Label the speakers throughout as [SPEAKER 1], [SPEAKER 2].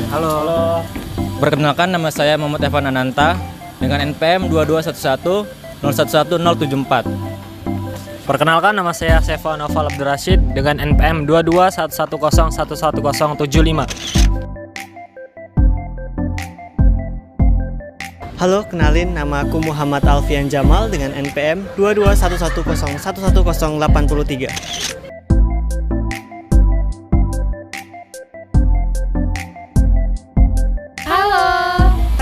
[SPEAKER 1] Halo.
[SPEAKER 2] Halo.
[SPEAKER 1] Perkenalkan, nama saya Muhammad Evan Ananta dengan NPM 22110111074.
[SPEAKER 2] Perkenalkan, nama saya Sefa Noval Abdurrashid dengan NPM 2211011075.
[SPEAKER 3] Halo, kenalin, nama aku Muhammad Alfian Jamal dengan NPM 2211011083.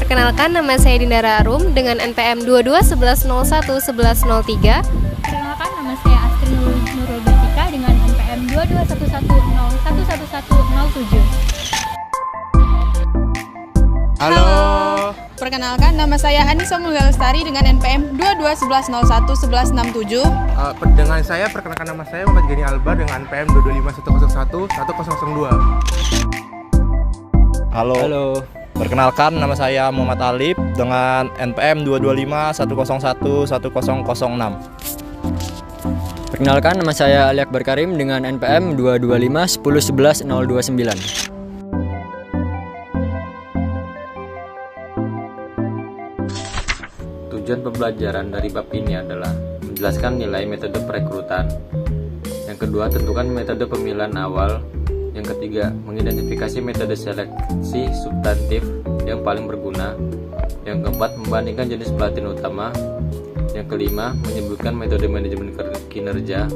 [SPEAKER 4] Perkenalkan, nama saya Dindara Arum dengan NPM 2211011103.
[SPEAKER 5] Perkenalkan, nama saya Astri Nurul Betika dengan NPM 2211011107.
[SPEAKER 6] Halo. Perkenalkan, nama saya Anissa Mulya Lestari dengan NPM 2211011167.
[SPEAKER 7] Dengan saya, perkenalkan, nama saya Muhammad Gani Alba dengan NPM 22510111002.
[SPEAKER 8] Halo. Perkenalkan, nama saya Muhammad Alif dengan NPM 22510111006.
[SPEAKER 9] Perkenalkan, nama saya Ali Akbar Karim dengan NPM 225111029.
[SPEAKER 10] Tujuan pembelajaran dari bab ini adalah menjelaskan nilai metode perekrutan. Yang kedua, tentukan metode pemilihan awal. Yang ketiga, mengidentifikasi metode seleksi substantif yang paling berguna. Yang keempat, membandingkan jenis pelatihan utama. Yang kelima, menyebutkan metode manajemen kinerja.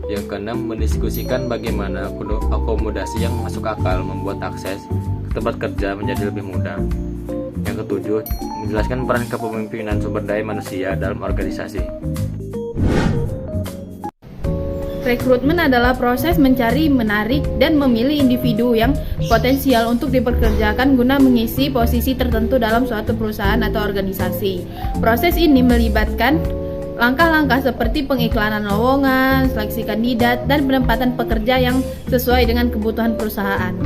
[SPEAKER 10] Yang keenam, mendiskusikan bagaimana akomodasi yang masuk akal membuat akses ke tempat kerja menjadi lebih mudah. Yang ketujuh, menjelaskan peran kepemimpinan sumber daya manusia dalam organisasi.
[SPEAKER 11] Rekrutmen adalah proses mencari, menarik, dan memilih individu yang potensial untuk dipekerjakan guna mengisi posisi tertentu dalam suatu perusahaan atau organisasi. Proses ini melibatkan langkah-langkah seperti pengiklanan lowongan, seleksi kandidat, dan penempatan pekerja yang sesuai dengan kebutuhan perusahaan.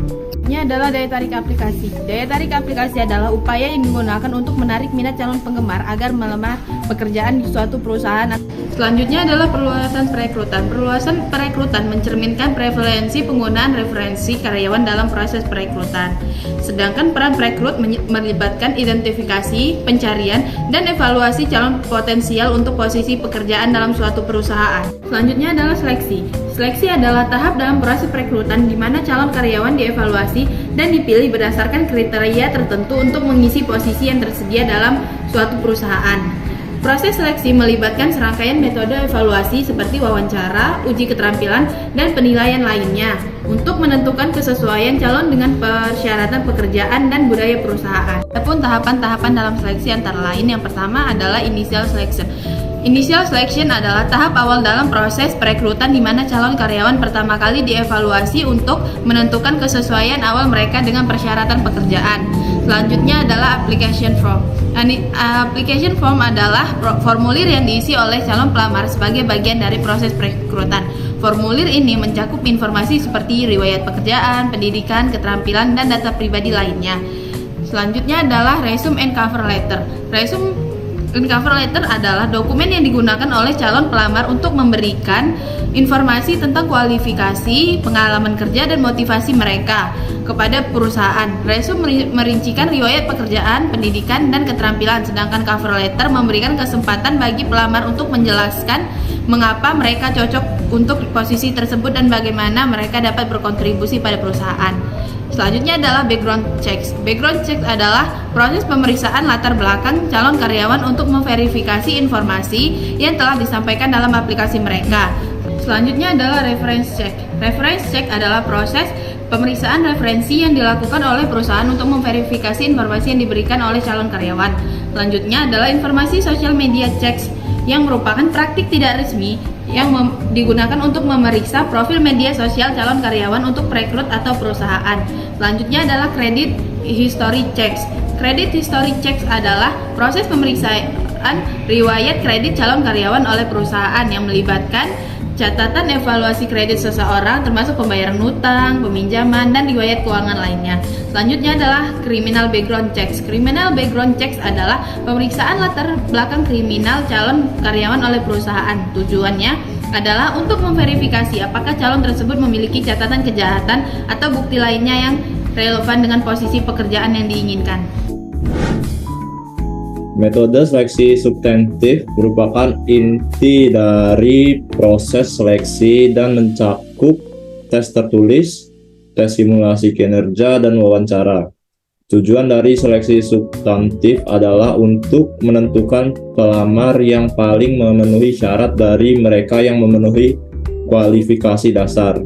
[SPEAKER 11] Ini adalah daya tarik aplikasi. Daya tarik aplikasi adalah upaya yang digunakan untuk menarik minat calon penggemar agar melamar pekerjaan di suatu perusahaan. Selanjutnya adalah perluasan perekrutan. Perluasan perekrutan mencerminkan prevalensi penggunaan referensi karyawan dalam proses perekrutan. Sedangkan peran perekrut melibatkan identifikasi, pencarian, dan evaluasi calon potensial untuk posisi pekerjaan dalam suatu perusahaan. Selanjutnya adalah seleksi. Seleksi adalah tahap dalam proses perekrutan di mana calon karyawan dievaluasi dan dipilih berdasarkan kriteria tertentu untuk mengisi posisi yang tersedia dalam suatu perusahaan. Proses seleksi melibatkan serangkaian metode evaluasi seperti wawancara, uji keterampilan, dan penilaian lainnya untuk menentukan kesesuaian calon dengan persyaratan pekerjaan dan budaya perusahaan. Adapun tahapan-tahapan dalam seleksi antara lain, yang pertama adalah initial selection. Initial selection adalah tahap awal dalam proses perekrutan di mana calon karyawan pertama kali dievaluasi untuk menentukan kesesuaian awal mereka dengan persyaratan pekerjaan. Selanjutnya adalah application form. Application form adalah formulir yang diisi oleh calon pelamar sebagai bagian dari proses perekrutan. Formulir ini mencakup informasi seperti riwayat pekerjaan, pendidikan, keterampilan, dan data pribadi lainnya. Selanjutnya adalah resume and cover letter. Resume and cover letter adalah dokumen yang digunakan oleh calon pelamar untuk memberikan informasi tentang kualifikasi, pengalaman kerja, dan motivasi mereka kepada perusahaan. Resume merincikan riwayat pekerjaan, pendidikan, dan keterampilan, sedangkan cover letter memberikan kesempatan bagi pelamar untuk menjelaskan mengapa mereka cocok untuk posisi tersebut dan bagaimana mereka dapat berkontribusi pada perusahaan. Selanjutnya adalah background checks. Background checks adalah proses pemeriksaan latar belakang calon karyawan untuk memverifikasi informasi yang telah disampaikan dalam aplikasi mereka. Selanjutnya adalah reference check. Reference check adalah proses pemeriksaan referensi yang dilakukan oleh perusahaan untuk memverifikasi informasi yang diberikan oleh calon karyawan. Selanjutnya adalah informasi social media checks, yang merupakan praktik tidak resmi yang digunakan untuk memeriksa profil media sosial calon karyawan untuk perekrut atau perusahaan. Selanjutnya adalah credit history checks. Credit history checks adalah proses pemeriksaan riwayat kredit calon karyawan oleh perusahaan yang melibatkan catatan evaluasi kredit seseorang termasuk pembayaran hutang, peminjaman, dan riwayat keuangan lainnya. Selanjutnya adalah criminal background checks. Criminal background checks adalah pemeriksaan latar belakang kriminal calon karyawan oleh perusahaan. Tujuannya adalah untuk memverifikasi apakah calon tersebut memiliki catatan kejahatan atau bukti lainnya yang relevan dengan posisi pekerjaan yang diinginkan.
[SPEAKER 8] Metode seleksi substantif merupakan inti dari proses seleksi dan mencakup tes tertulis, tes simulasi kinerja, dan wawancara. Tujuan dari seleksi substantif adalah untuk menentukan pelamar yang paling memenuhi syarat dari mereka yang memenuhi kualifikasi dasar.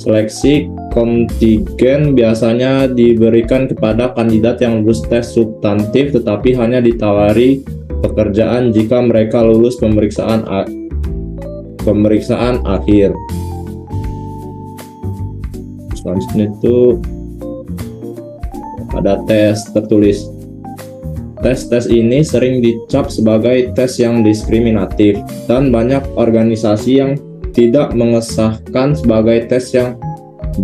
[SPEAKER 8] Seleksi kontingen biasanya diberikan kepada kandidat yang lulus tes substantif tetapi hanya ditawari pekerjaan jika mereka lulus pemeriksaan akhir. Selanjutnya itu ada tes tertulis. Tes ini sering dicap sebagai tes yang diskriminatif dan banyak organisasi yang tidak mengesahkan sebagai tes yang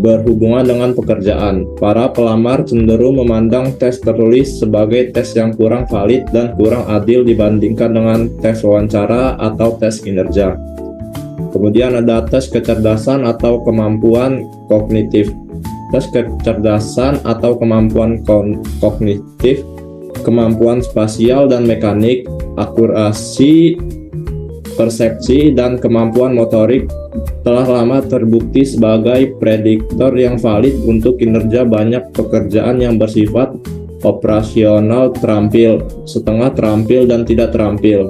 [SPEAKER 8] berhubungan dengan pekerjaan. Para pelamar cenderung memandang tes tertulis sebagai tes yang kurang valid dan kurang adil dibandingkan dengan tes wawancara atau tes kinerja. Kemudian ada tes kecerdasan atau kemampuan kognitif. Tes kecerdasan atau kemampuan kognitif, kemampuan spasial dan mekanik, akurasi, persepsi, dan kemampuan motorik telah lama terbukti sebagai prediktor yang valid untuk kinerja banyak pekerjaan yang bersifat operasional terampil, setengah terampil, dan tidak terampil.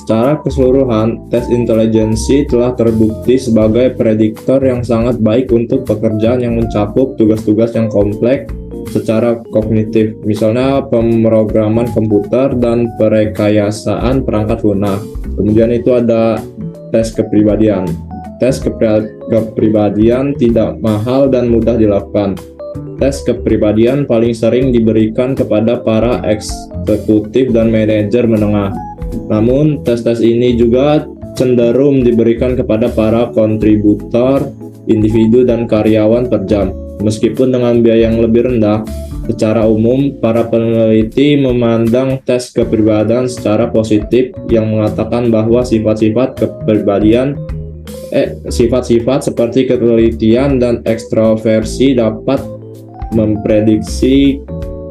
[SPEAKER 8] Secara keseluruhan, tes intelijensi telah terbukti sebagai prediktor yang sangat baik untuk pekerjaan yang mencakup tugas-tugas yang kompleks secara kognitif, misalnya pemrograman komputer dan perekayasaan perangkat lunak. Kemudian itu ada tes kepribadian. Tes kepribadian tidak mahal dan mudah dilakukan. Tes kepribadian paling sering diberikan kepada para eksekutif dan manajer menengah. Namun, tes-tes ini juga cenderung diberikan kepada para kontributor, individu, dan karyawan per jam. Meskipun dengan biaya yang lebih rendah, secara umum para peneliti memandang tes kepribadian secara positif yang mengatakan bahwa sifat-sifat seperti ketelitian dan ekstroversi dapat memprediksi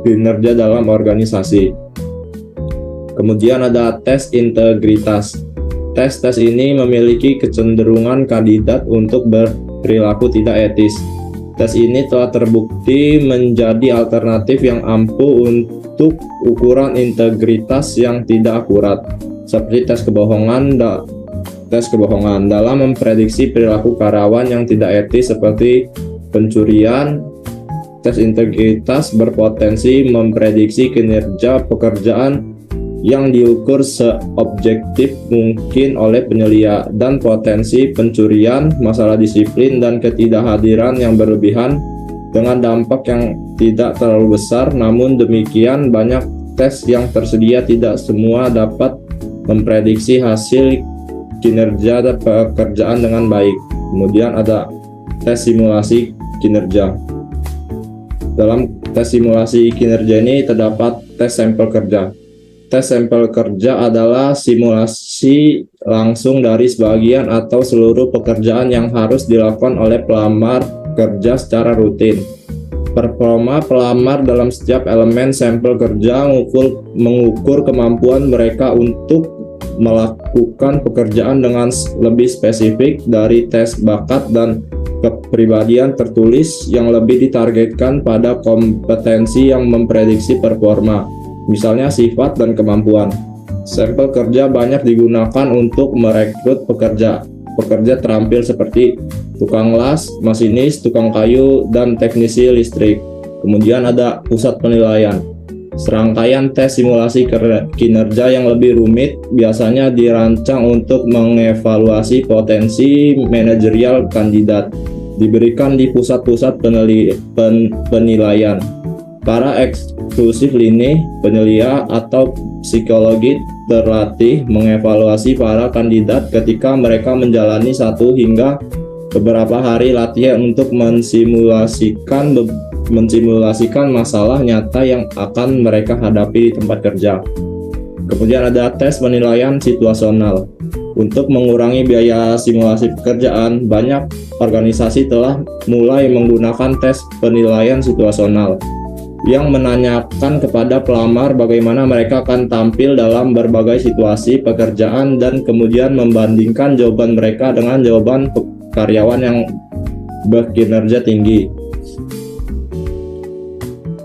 [SPEAKER 8] kinerja dalam organisasi. Kemudian ada tes integritas. Tes ini memiliki kecenderungan kandidat untuk berperilaku tidak etis. Tes ini telah terbukti menjadi alternatif yang ampuh untuk ukuran integritas yang tidak akurat, seperti tes kebohongan dalam memprediksi perilaku karyawan yang tidak etis seperti pencurian. Tes integritas berpotensi memprediksi kinerja pekerjaan yang diukur seobjektif mungkin oleh penyelia, dan potensi pencurian, masalah disiplin, dan ketidakhadiran yang berlebihan dengan dampak yang tidak terlalu besar. Namun demikian, banyak tes yang tersedia tidak semua dapat memprediksi hasil kinerja dan pekerjaan dengan baik. Kemudian ada tes simulasi kinerja. Dalam tes simulasi kinerja ini terdapat tes sampel kerja. Tes sampel kerja adalah simulasi langsung dari sebagian atau seluruh pekerjaan yang harus dilakukan oleh pelamar kerja secara rutin. Performa pelamar dalam setiap elemen sampel kerja mengukur kemampuan mereka untuk melakukan pekerjaan dengan lebih spesifik. Dari tes bakat dan kepribadian tertulis yang lebih ditargetkan pada kompetensi yang memprediksi performa, misalnya sifat dan kemampuan. Sampel kerja banyak digunakan untuk merekrut pekerja terampil seperti tukang las, masinis, tukang kayu, dan teknisi listrik. Kemudian ada pusat penilaian. Serangkaian tes simulasi kinerja yang lebih rumit biasanya dirancang untuk mengevaluasi potensi manajerial kandidat, diberikan di pusat-pusat penilaian. Para eksklusif lini, penyelia, atau psikologi terlatih mengevaluasi para kandidat ketika mereka menjalani 1 hingga beberapa hari latihan untuk mensimulasikan masalah nyata yang akan mereka hadapi di tempat kerja. Kemudian ada tes penilaian situasional. Untuk mengurangi biaya simulasi pekerjaan, banyak organisasi telah mulai menggunakan tes penilaian situasional yang menanyakan kepada pelamar bagaimana mereka akan tampil dalam berbagai situasi pekerjaan dan kemudian membandingkan jawaban mereka dengan jawaban karyawan yang berkinerja tinggi.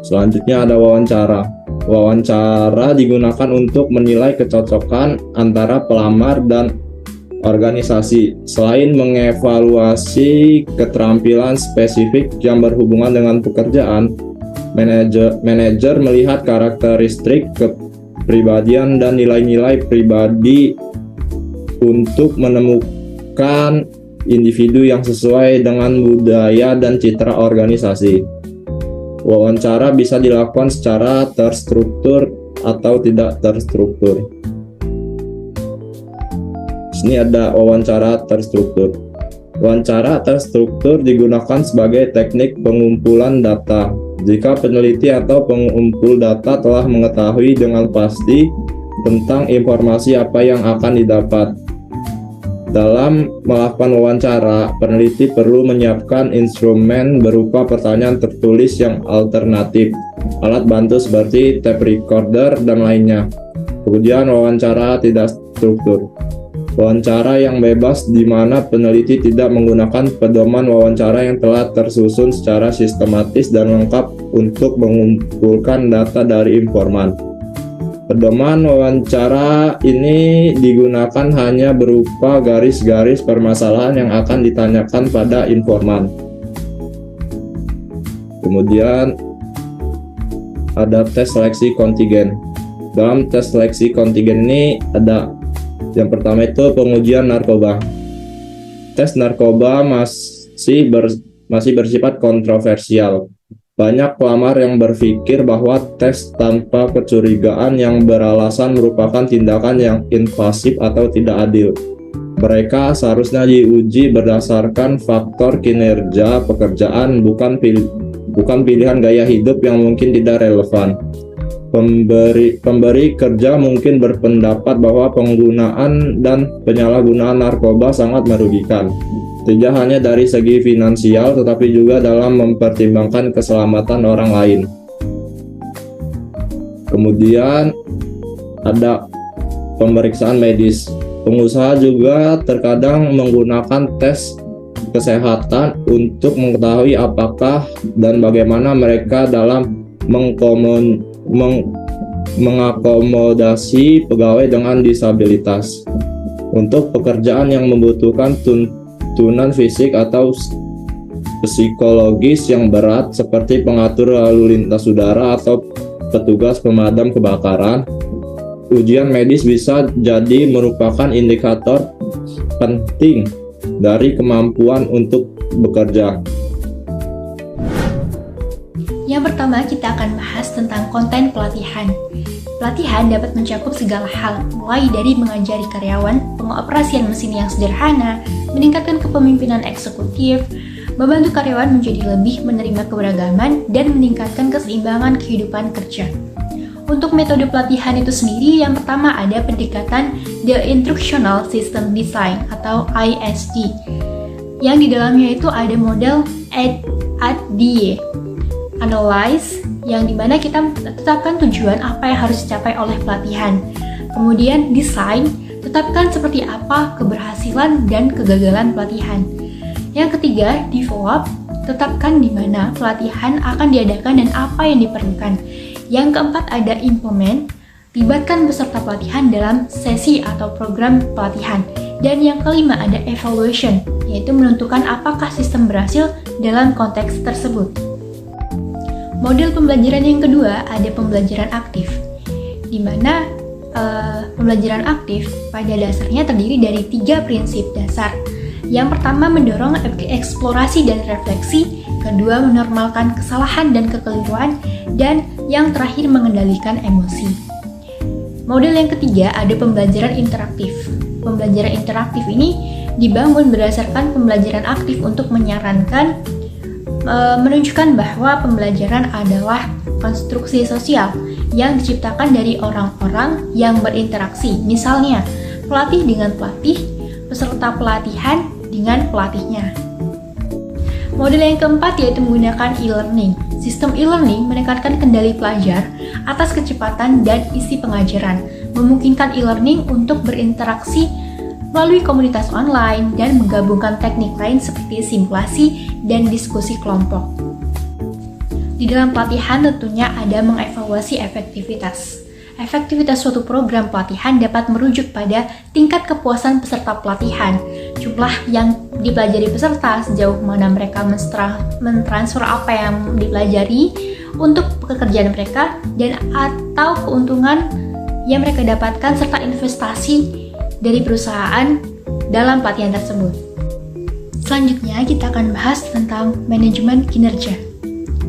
[SPEAKER 8] Selanjutnya ada wawancara. Wawancara digunakan untuk menilai kecocokan antara pelamar dan organisasi. Selain mengevaluasi keterampilan spesifik yang berhubungan dengan pekerjaan, manajer melihat karakteristik kepribadian dan nilai-nilai pribadi untuk menemukan individu yang sesuai dengan budaya dan citra organisasi. Wawancara bisa dilakukan secara terstruktur atau tidak terstruktur. Sini ada wawancara terstruktur. Wawancara terstruktur digunakan sebagai teknik pengumpulan data. Jika peneliti atau pengumpul data telah mengetahui dengan pasti tentang informasi apa yang akan didapat. Dalam melakukan wawancara, peneliti perlu menyiapkan instrumen berupa pertanyaan tertulis yang alternatif, alat bantu seperti tape recorder, dan lainnya. Kemudian wawancara tidak struktur. Wawancara yang bebas di mana peneliti tidak menggunakan pedoman wawancara yang telah tersusun secara sistematis dan lengkap untuk mengumpulkan data dari informan. Pedoman wawancara ini digunakan hanya berupa garis-garis permasalahan yang akan ditanyakan pada informan. Kemudian ada tes seleksi kontingen. Dalam tes seleksi kontingen ini ada yang pertama itu pengujian narkoba. Tes narkoba masih bersifat kontroversial. Banyak pelamar yang berpikir bahwa tes tanpa kecurigaan yang beralasan merupakan tindakan yang invasif atau tidak adil. Mereka seharusnya diuji berdasarkan faktor kinerja pekerjaan, bukan pilihan gaya hidup yang mungkin tidak relevan. Pemberi kerja mungkin berpendapat bahwa penggunaan dan penyalahgunaan narkoba sangat merugikan. Tidak hanya dari segi finansial, tetapi juga dalam mempertimbangkan keselamatan orang lain. Kemudian ada pemeriksaan medis. Pengusaha juga terkadang menggunakan tes kesehatan untuk mengetahui apakah dan bagaimana mereka dalam mengakomodasi pegawai dengan disabilitas. Untuk pekerjaan yang membutuhkan tuntunan fisik atau psikologis yang berat seperti pengatur lalu lintas udara atau petugas pemadam kebakaran, ujian medis bisa jadi merupakan indikator penting dari kemampuan untuk bekerja.
[SPEAKER 12] Yang pertama, kita akan bahas tentang konten pelatihan. Pelatihan dapat mencakup segala hal, mulai dari mengajari karyawan pengoperasian mesin yang sederhana, meningkatkan kepemimpinan eksekutif, membantu karyawan menjadi lebih menerima keberagaman, dan meningkatkan keseimbangan kehidupan kerja. Untuk metode pelatihan itu sendiri, yang pertama ada pendekatan The Instructional System Design atau ISD, yang di dalamnya itu ada model ADDIE, Analyze, yang dimana kita tetapkan tujuan apa yang harus dicapai oleh pelatihan. Kemudian Design, tetapkan seperti apa keberhasilan dan kegagalan pelatihan. Yang ketiga, Develop, tetapkan di mana pelatihan akan diadakan dan apa yang diperlukan. Yang keempat ada Implement, libatkan peserta pelatihan dalam sesi atau program pelatihan. Dan yang kelima ada Evaluation, yaitu menentukan apakah sistem berhasil dalam konteks tersebut. Model pembelajaran yang kedua ada pembelajaran aktif, di mana pembelajaran aktif pada dasarnya terdiri dari 3 prinsip dasar. Yang pertama mendorong eksplorasi dan refleksi, kedua menormalkan kesalahan dan kekeliruan, dan yang terakhir mengendalikan emosi. Model yang ketiga ada pembelajaran interaktif. Pembelajaran interaktif ini dibangun berdasarkan pembelajaran aktif untuk menunjukkan bahwa pembelajaran adalah konstruksi sosial yang diciptakan dari orang-orang yang berinteraksi. Misalnya, pelatih dengan pelatih, peserta pelatihan dengan pelatihnya. Model yang keempat yaitu menggunakan e-learning. Sistem e-learning menekankan kendali pelajar atas kecepatan dan isi pengajaran, memungkinkan e-learning untuk berinteraksi melalui komunitas online dan menggabungkan teknik lain seperti simulasi dan diskusi kelompok. Di dalam pelatihan tentunya ada mengevaluasi efektivitas. Efektivitas suatu program pelatihan dapat merujuk pada tingkat kepuasan peserta pelatihan, jumlah yang dipelajari peserta, sejauh mana mereka mentransfer apa yang dipelajari untuk pekerjaan mereka, dan atau keuntungan yang mereka dapatkan serta investasi dari perusahaan dalam pelatihan tersebut. Selanjutnya kita akan bahas tentang manajemen kinerja.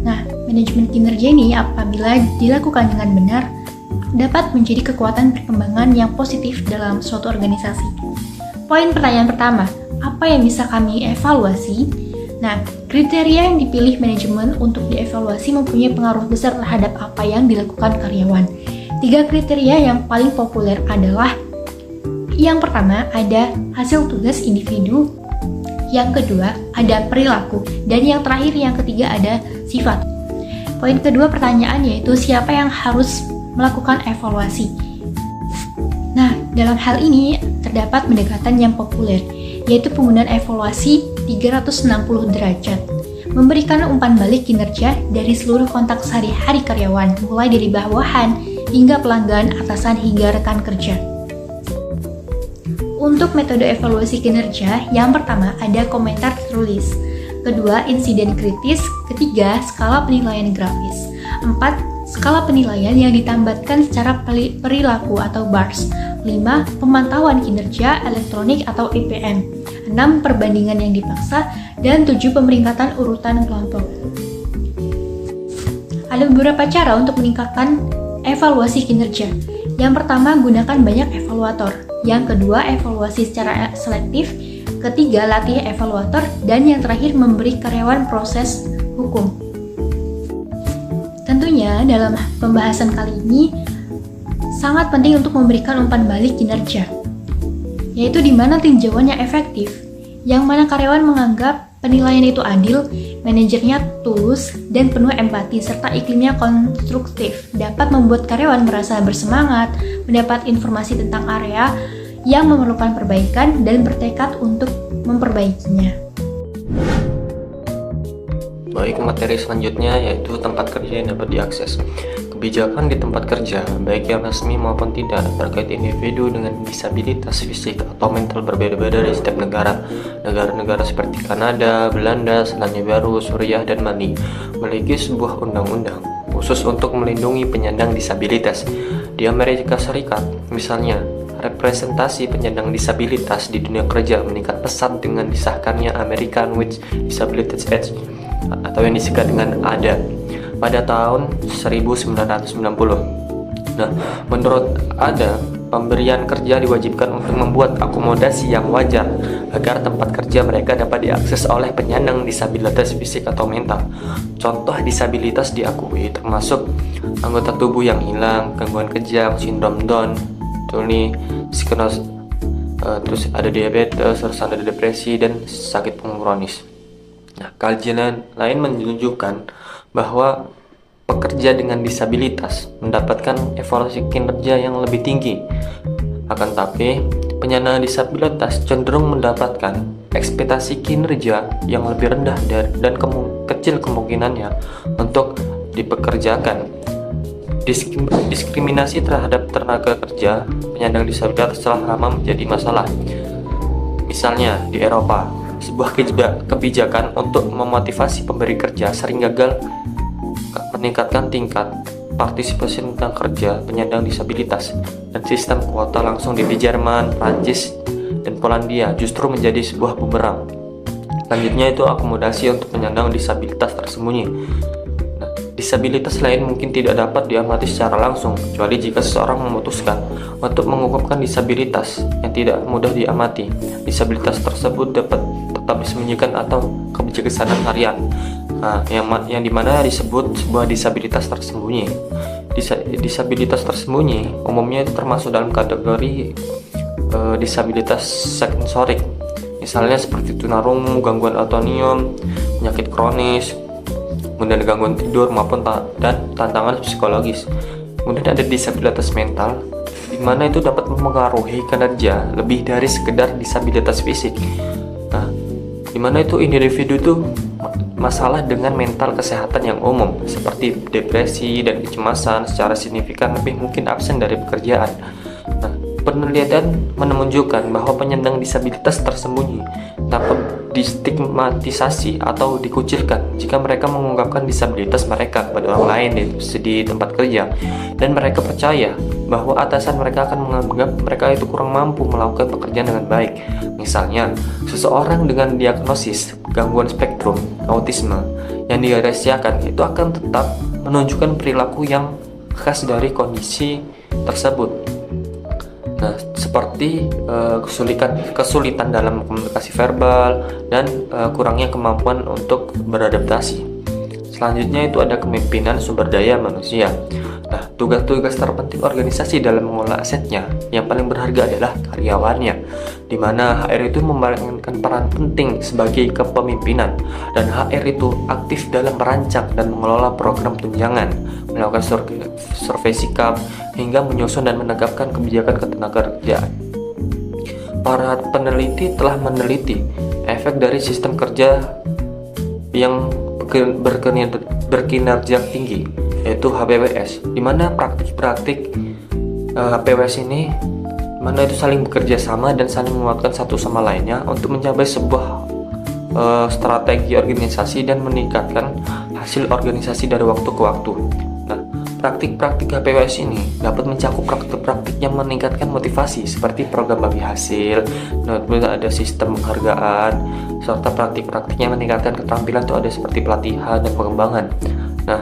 [SPEAKER 12] Nah, manajemen kinerja ini apabila dilakukan dengan benar dapat menjadi kekuatan perkembangan yang positif dalam suatu organisasi. Poin pertanyaan pertama, apa yang bisa kami evaluasi? Nah, kriteria yang dipilih manajemen untuk dievaluasi mempunyai pengaruh besar terhadap apa yang dilakukan karyawan. 3 kriteria yang paling populer adalah: yang pertama ada hasil tugas individu, yang kedua ada perilaku, dan yang terakhir yang ketiga ada sifat. Poin kedua pertanyaan yaitu siapa yang harus melakukan evaluasi. Nah, dalam hal ini terdapat pendekatan yang populer, yaitu penggunaan evaluasi 360 derajat, memberikan umpan balik kinerja dari seluruh kontak sehari-hari karyawan, mulai dari bawahan hingga pelanggan, atasan hingga rekan kerja. Untuk metode evaluasi kinerja, yang pertama ada komentar tertulis, kedua insiden kritis, ketiga skala penilaian grafis, 4 skala penilaian yang ditambatkan secara perilaku atau BARS, 5 pemantauan kinerja elektronik atau IPM, 6 perbandingan yang dipaksa, dan 7 pemeringkatan urutan kelompok. Ada beberapa cara untuk meningkatkan evaluasi kinerja. Yang pertama, gunakan banyak evaluator. Yang kedua, evaluasi secara selektif. Ketiga, latih evaluator. Dan yang terakhir, memberi karyawan proses hukum. Tentunya dalam pembahasan kali ini sangat penting untuk memberikan umpan balik kinerja, yaitu di mana tinjauannya efektif, yang mana karyawan menganggap penilaian itu adil, manajernya tulus dan penuh empati, serta iklimnya konstruktif, dapat membuat karyawan merasa bersemangat, mendapat informasi tentang area yang memerlukan perbaikan dan bertekad untuk memperbaikinya.
[SPEAKER 13] Baik, materi selanjutnya yaitu tempat kerja yang dapat diakses. Kebijakan di tempat kerja, baik yang resmi maupun tidak, terkait individu dengan disabilitas fisik atau mental berbeda-beda dari setiap negara. Negara-negara seperti Kanada, Belanda, Selandia Baru, Suriah, dan Mali memiliki sebuah undang-undang khusus untuk melindungi penyandang disabilitas. Di Amerika Serikat, misalnya, representasi penyandang disabilitas di dunia kerja meningkat pesat dengan disahkannya American with Disabilities Act atau yang disingkat dengan ADA pada tahun 1990. Nah, menurut ADA, pemberian kerja diwajibkan untuk membuat akomodasi yang wajar agar tempat kerja mereka dapat diakses oleh penyandang disabilitas fisik atau mental. Contoh disabilitas diakui termasuk anggota tubuh yang hilang, gangguan kejang, sindrom Down, psikosis, terus ada diabetes, terus ada depresi dan sakit punggung kronis. Nah, kajian lain menunjukkan bahwa pekerja dengan disabilitas mendapatkan evaluasi kinerja yang lebih tinggi. Akan tapi, penyandang disabilitas cenderung mendapatkan ekspektasi kinerja yang lebih rendah dan kecil kemungkinannya untuk dipekerjakan. Diskriminasi terhadap tenaga kerja penyandang disabilitas telah lama menjadi masalah. Misalnya di Eropa, sebuah kebijakan untuk memotivasi pemberi kerja sering gagal meningkatkan tingkat partisipasi tentang kerja penyandang disabilitas, dan sistem kuota langsung di Jerman, Prancis, dan Polandia justru menjadi sebuah bumerang. Selanjutnya itu akomodasi untuk penyandang disabilitas tersembunyi. Disabilitas lain mungkin tidak dapat diamati secara langsung, kecuali jika seseorang memutuskan untuk mengukuhkan disabilitas yang tidak mudah diamati. Disabilitas tersebut dapat tetap disembunyikan atau kebijaksanaan harian, yang dimana disebut sebuah disabilitas tersembunyi. Disabilitas tersembunyi umumnya termasuk dalam kategori disabilitas sensorik, misalnya seperti tunarungu, gangguan autonomium, penyakit kronis, kemudian gangguan tidur maupun dan tantangan psikologis. Kemudian ada disabilitas mental, di mana itu dapat mempengaruhi kinerja lebih dari sekedar disabilitas fisik. Nah, di mana itu individu itu masalah dengan mental kesehatan yang umum seperti depresi dan kecemasan secara signifikan lebih mungkin absen dari pekerjaan. Nah, penelitian menunjukkan bahwa penyandang disabilitas tersembunyi dapat distigmatisasi atau dikucilkan jika mereka mengungkapkan disabilitas mereka kepada orang lain di tempat kerja, dan mereka percaya bahwa atasan mereka akan menganggap mereka itu kurang mampu melakukan pekerjaan dengan baik. Misalnya, seseorang dengan diagnosis gangguan spektrum autisme yang dirahasiakan itu akan tetap menunjukkan perilaku yang khas dari kondisi tersebut. Nah, seperti kesulitan dalam komunikasi verbal dan kurangnya kemampuan untuk beradaptasi. Selanjutnya itu ada kepemimpinan sumber daya manusia. Nah, tugas-tugas terpenting organisasi dalam mengelola asetnya yang paling berharga adalah karyawannya, di mana HR itu memainkan peran penting sebagai kepemimpinan, dan HR itu aktif dalam merancang dan mengelola program tunjangan, melakukan survei sikap, hingga menyusun dan menegakkan kebijakan ketenagakerjaan. Para peneliti telah meneliti efek dari sistem kerja yang berkinerja tinggi, yaitu HPWS, di mana praktik-praktik HPWS ini mana itu saling bekerja sama dan saling menguatkan satu sama lainnya untuk mencapai sebuah strategi organisasi dan meningkatkan hasil organisasi dari waktu ke waktu. Nah, praktik-praktik HPWS ini dapat mencakup praktik-praktik yang meningkatkan motivasi seperti program bagi hasil, ada sistem penghargaan, serta praktik-praktik yang meningkatkan keterampilan itu ada seperti pelatihan dan pengembangan. Nah,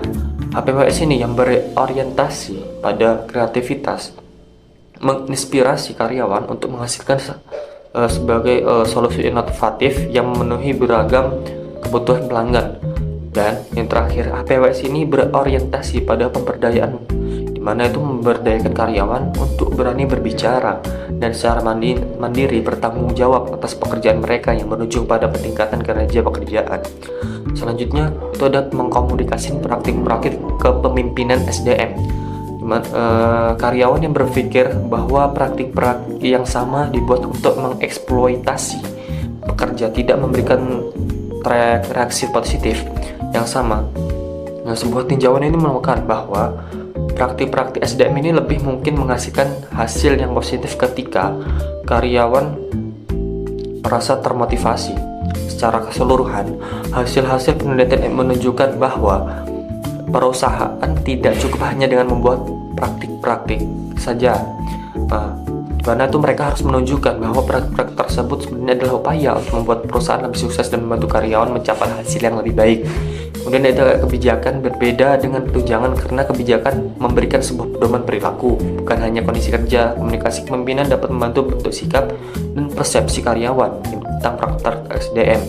[SPEAKER 13] HPWS ini yang berorientasi pada kreativitas, menginspirasi karyawan untuk menghasilkan sebagai solusi inovatif yang memenuhi beragam kebutuhan pelanggan. Dan yang terakhir, HPWS ini berorientasi pada pemberdayaan, di mana itu memberdayakan karyawan untuk berani berbicara dan secara mandiri bertanggung jawab atas pekerjaan mereka yang menuju pada peningkatan kinerja pekerjaan. Selanjutnya itu ada mengkomunikasikan praktik-praktik kepemimpinan SDM, di mana karyawan yang berpikir bahwa praktik-praktik yang sama dibuat untuk mengeksploitasi pekerja, tidak memberikan reaksi positif yang sama. Nah, sebuah tinjauan ini menemukan bahwa praktik-praktik SDM ini lebih mungkin menghasilkan hasil yang positif ketika karyawan merasa termotivasi. Secara keseluruhan, hasil-hasil penelitian menunjukkan bahwa perusahaan tidak cukup hanya dengan membuat praktik-praktik saja. Di mana itu mereka harus menunjukkan bahwa praktik tersebut sebenarnya adalah upaya untuk membuat perusahaan lebih sukses dan membantu karyawan mencapai hasil yang lebih baik. Kemudian ada kebijakan berbeda dengan tunjangan, karena kebijakan memberikan sebuah pedoman perilaku, bukan hanya kondisi kerja. Komunikasi kepemimpinan dapat membantu bentuk sikap dan persepsi karyawan tentang praktek SDM.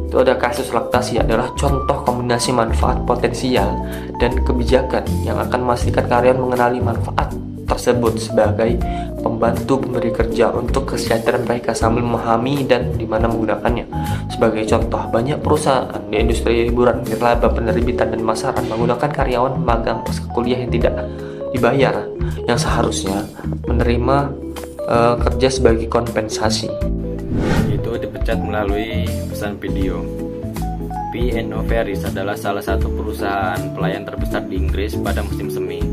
[SPEAKER 13] Itu ada kasus laktasi, adalah contoh kombinasi manfaat potensial dan kebijakan yang akan memastikan karyawan mengenali manfaat tersebut sebagai pembantu pemberi kerja untuk kesejahteraan mereka sambil memahami dan di mana menggunakannya. Sebagai contoh, banyak perusahaan di industri hiburan, nirlaba, penerbitan dan pemasaran menggunakan karyawan magang pasca kuliah yang tidak dibayar, yang seharusnya menerima kerja sebagai kompensasi.
[SPEAKER 10] Itu dipecat melalui pesan video. P&O Ferries adalah salah satu perusahaan pelayan terbesar di Inggris pada musim semi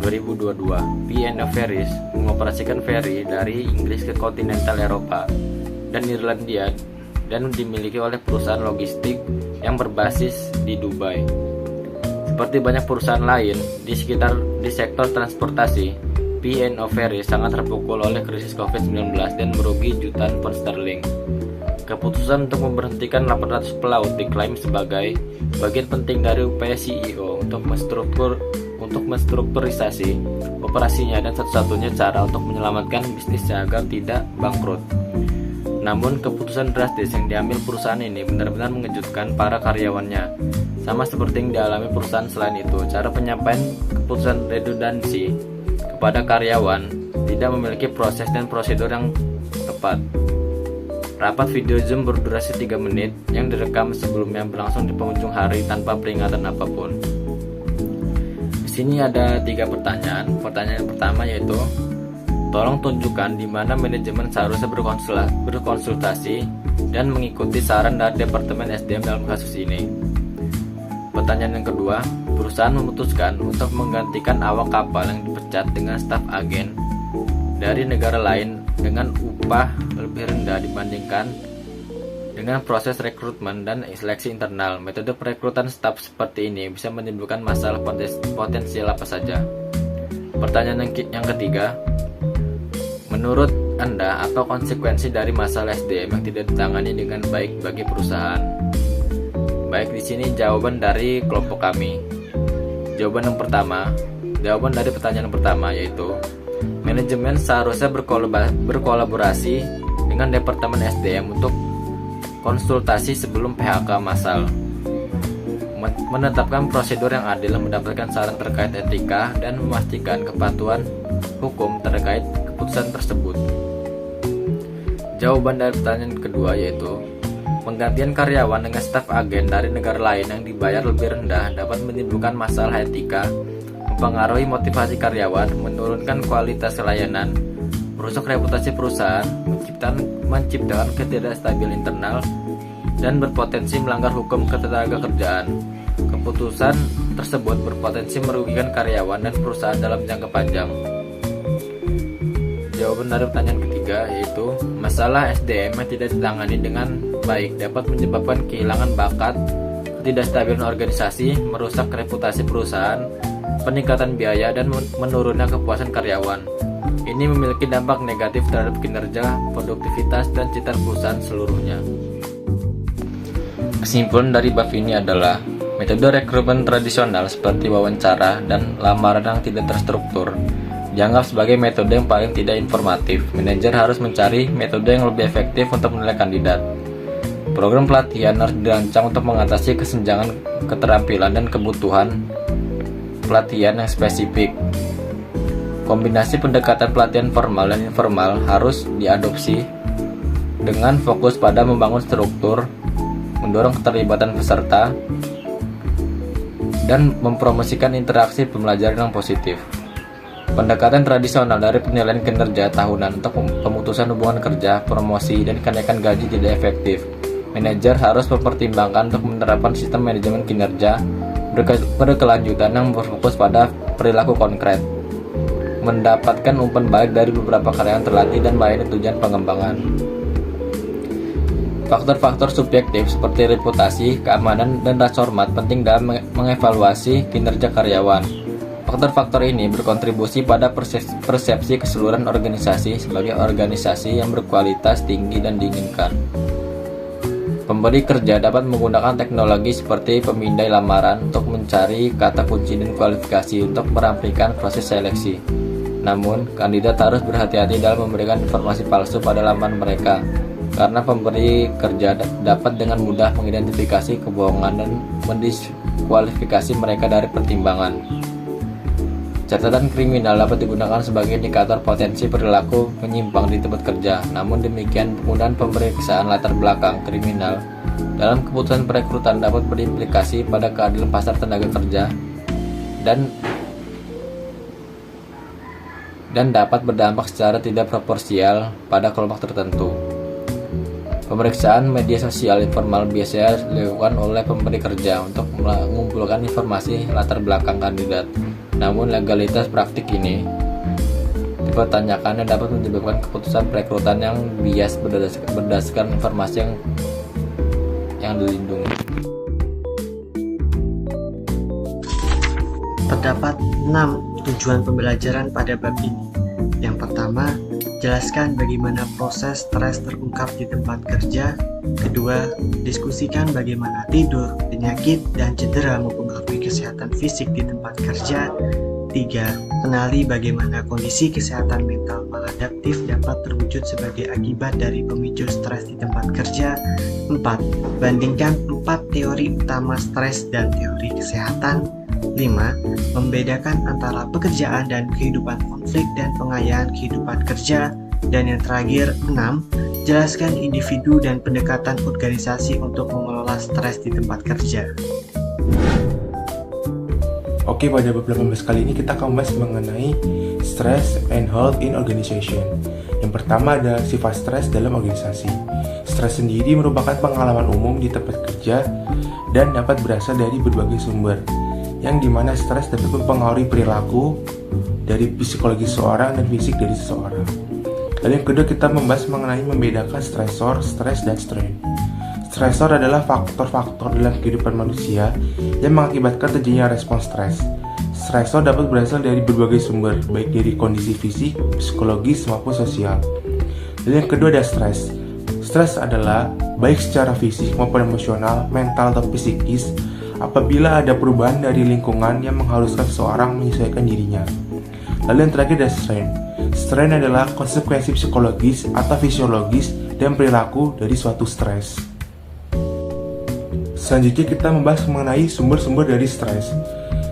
[SPEAKER 10] 2022. P&O Ferries mengoperasikan feri dari Inggris ke kontinental Eropa dan Irlandia dan dimiliki oleh perusahaan logistik yang berbasis di Dubai. Seperti banyak perusahaan lain di sektor transportasi, P&O Ferries sangat terpukul oleh krisis COVID-19 dan merugi jutaan pound sterling. Keputusan untuk memberhentikan 800 pelaut diklaim sebagai bagian penting dari upaya CEO untuk menstrukturisasi operasinya dan satu-satunya cara untuk menyelamatkan bisnisnya agar tidak bangkrut. Namun keputusan drastis yang diambil perusahaan ini benar-benar mengejutkan para karyawannya. Sama seperti yang dialami perusahaan selain itu, cara penyampaian keputusan redundansi kepada karyawan di tidak memiliki proses dan prosedur yang tepat. Rapat video Zoom berdurasi 3 menit yang direkam sebelumnya berlangsung di penghujung hari tanpa peringatan apapun. Di sini ada 3 pertanyaan. Pertanyaan yang pertama yaitu, tolong tunjukkan di mana manajemen seharusnya berkonsultasi dan mengikuti saran dari Departemen SDM dalam kasus ini. Pertanyaan yang kedua, perusahaan memutuskan untuk menggantikan awak kapal yang dipecat dengan staf agen dari negara lain dengan upah lebih rendah dibandingkan dengan proses rekrutmen dan seleksi internal. Metode perekrutan staf seperti ini bisa menimbulkan masalah potensial apa saja. Pertanyaan yang ketiga, menurut Anda apa konsekuensi dari masalah SDM yang tidak ditangani dengan baik bagi perusahaan? Baik, di sini jawaban dari kelompok kami. Jawaban dari pertanyaan pertama yaitu, manajemen seharusnya berkolaborasi dengan Departemen SDM untuk konsultasi sebelum PHK massal, menetapkan prosedur yang adil, mendapatkan saran terkait etika, dan memastikan kepatuhan hukum terkait keputusan tersebut. Jawaban dari pertanyaan kedua yaitu, penggantian karyawan dengan staf agen dari negara lain yang dibayar lebih rendah dapat menimbulkan masalah etika, mempengaruhi motivasi karyawan, menurunkan kualitas layanan, merusak reputasi perusahaan, menciptakan ketidakstabilan internal, dan berpotensi melanggar hukum ketenagakerjaan. Keputusan tersebut berpotensi merugikan karyawan dan perusahaan dalam jangka panjang. Jawaban dari pertanyaan ketiga yaitu, masalah SDM yang tidak ditangani dengan baik dapat menyebabkan kehilangan bakat, ketidakstabilan organisasi, merusak reputasi perusahaan, peningkatan biaya, dan menurunnya kepuasan karyawan. Ini memiliki dampak negatif terhadap kinerja, produktivitas, dan citra perusahaan seluruhnya. Kesimpulan dari bab ini adalah, metode rekrutmen tradisional seperti wawancara dan lamaran yang tidak terstruktur dianggap sebagai metode yang paling tidak informatif. Manajer harus mencari metode yang lebih efektif untuk menilai kandidat. Program pelatihan harus dirancang untuk mengatasi kesenjangan keterampilan dan kebutuhan pelatihan yang spesifik. Kombinasi pendekatan pelatihan formal dan informal harus diadopsi dengan fokus pada membangun struktur, mendorong keterlibatan peserta, dan mempromosikan interaksi pembelajaran yang positif. Pendekatan tradisional dari penilaian kinerja tahunan untuk pemutusan hubungan kerja, promosi, dan kenaikan gaji tidak efektif. Manajer harus mempertimbangkan untuk menerapkan sistem manajemen kinerja berkelanjutan yang berfokus pada perilaku konkret, mendapatkan umpan balik dari beberapa karyawan terlatih, dan melayani tujuan pengembangan. Faktor-faktor subjektif seperti reputasi, keamanan, dan rasa hormat penting dalam mengevaluasi kinerja karyawan. Faktor-faktor ini berkontribusi pada persepsi keseluruhan organisasi sebagai organisasi yang berkualitas tinggi dan diinginkan. Pemberi kerja dapat menggunakan teknologi seperti pemindai lamaran untuk mencari kata kunci dan kualifikasi untuk merampingkan proses seleksi. Namun, kandidat harus berhati-hati dalam memberikan informasi palsu pada lamaran mereka, karena pemberi kerja dapat dengan mudah mengidentifikasi kebohongan dan mendiskualifikasi mereka dari pertimbangan. Catatan kriminal dapat digunakan sebagai indikator potensi perilaku menyimpang di tempat kerja. Namun demikian, penggunaan pemeriksaan latar belakang kriminal dalam keputusan perekrutan dapat berimplikasi pada keadilan pasar tenaga kerja dan dapat berdampak secara tidak proporsional pada kelompok tertentu. Pemeriksaan media sosial informal biasanya dilakukan oleh pemberi kerja untuk mengumpulkan informasi latar belakang kandidat. Namun legalitas praktik ini dipertanyakan dan dapat menyebabkan keputusan perekrutan yang bias berdasarkan informasi yang dilindungi.
[SPEAKER 3] Terdapat 6 tujuan pembelajaran pada bab ini. Yang pertama, jelaskan bagaimana proses stres terungkap di tempat kerja. Kedua, diskusikan bagaimana tidur, penyakit, dan cedera mempengaruhi kesehatan fisik di tempat kerja. 3. Kenali bagaimana kondisi kesehatan mental maladaptif dapat terwujud sebagai akibat dari pemicu stres di tempat kerja. 4. Bandingkan 4 teori utama stres dan teori kesehatan. 5. Membedakan antara pekerjaan dan kehidupan, konflik dan pengayaan kehidupan kerja. Dan yang terakhir, 6. Jelaskan individu dan pendekatan organisasi untuk mengelola stres di tempat kerja.
[SPEAKER 7] Oke, pada bab 18 kali ini kita akan membahas mengenai stress and health in organization. Yang pertama ada sifat stres dalam organisasi. Stres sendiri merupakan pengalaman umum di tempat kerja dan dapat berasal dari berbagai sumber, yang dimana stres dapat mempengaruhi perilaku dari psikologi seseorang dan fisik dari seseorang. Lalu yang kedua kita membahas mengenai membedakan stresor, stres, dan strain. Stresor adalah faktor-faktor dalam kehidupan manusia yang mengakibatkan terjadinya respons stres. Stresor dapat berasal dari berbagai sumber, baik dari kondisi fisik, psikologis, maupun sosial. Lalu yang kedua ada stres. Stres adalah baik secara fisik maupun emosional, mental atau psikis, apabila ada perubahan dari lingkungan yang mengharuskan seseorang menyesuaikan dirinya. Lalu yang terakhir ada strain. Strain adalah konsekuensi psikologis atau fisiologis dan perilaku dari suatu stres. Selanjutnya kita membahas mengenai sumber-sumber dari stres.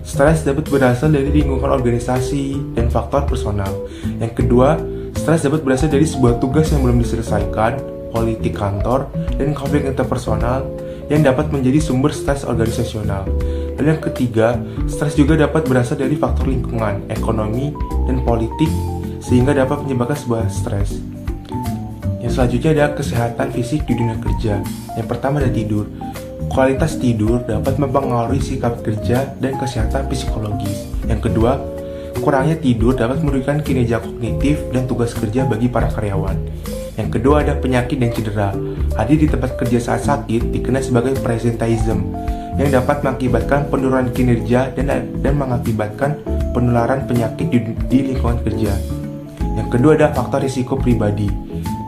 [SPEAKER 7] Stres dapat berasal dari lingkungan organisasi dan faktor personal. Yang kedua, stres dapat berasal dari sebuah tugas yang belum diselesaikan, politik kantor, dan konflik interpersonal yang dapat menjadi sumber stres organisasional. Dan yang ketiga, stres juga dapat berasal dari faktor lingkungan, ekonomi, dan politik sehingga dapat menyebabkan sebuah stres. Yang selanjutnya ada kesehatan fisik di dunia kerja. Yang pertama ada tidur. Kualitas tidur dapat mempengaruhi sikap kerja dan kesehatan psikologis. Yang kedua, kurangnya tidur dapat merugikan kinerja kognitif dan tugas kerja bagi para karyawan. Yang kedua ada penyakit dan cedera. Hadir di tempat kerja saat sakit dikenal sebagai presenteeism yang dapat mengakibatkan penurunan kinerja dan mengakibatkan penularan penyakit di lingkungan kerja. Yang kedua ada faktor risiko pribadi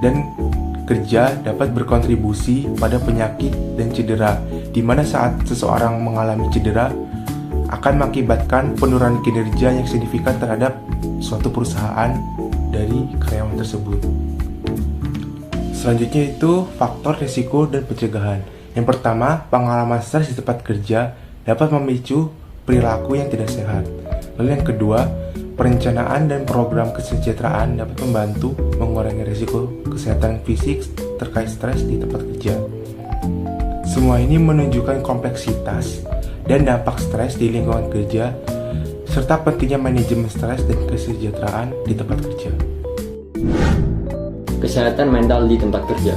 [SPEAKER 7] dan kerja dapat berkontribusi pada penyakit dan cedera, di mana saat seseorang mengalami cedera akan mengakibatkan penurunan kinerja yang signifikan terhadap suatu perusahaan dari karyawan tersebut. Selanjutnya itu faktor risiko dan pencegahan. Yang pertama, pengalaman stres di tempat kerja dapat memicu perilaku yang tidak sehat. Lalu yang kedua, perencanaan dan program kesejahteraan dapat membantu mengurangi risiko kesehatan fisik terkait stres di tempat kerja. Semua ini menunjukkan kompleksitas dan dampak stres di lingkungan kerja, serta pentingnya manajemen stres dan kesejahteraan di tempat kerja.
[SPEAKER 9] Kesehatan mental di tempat kerja.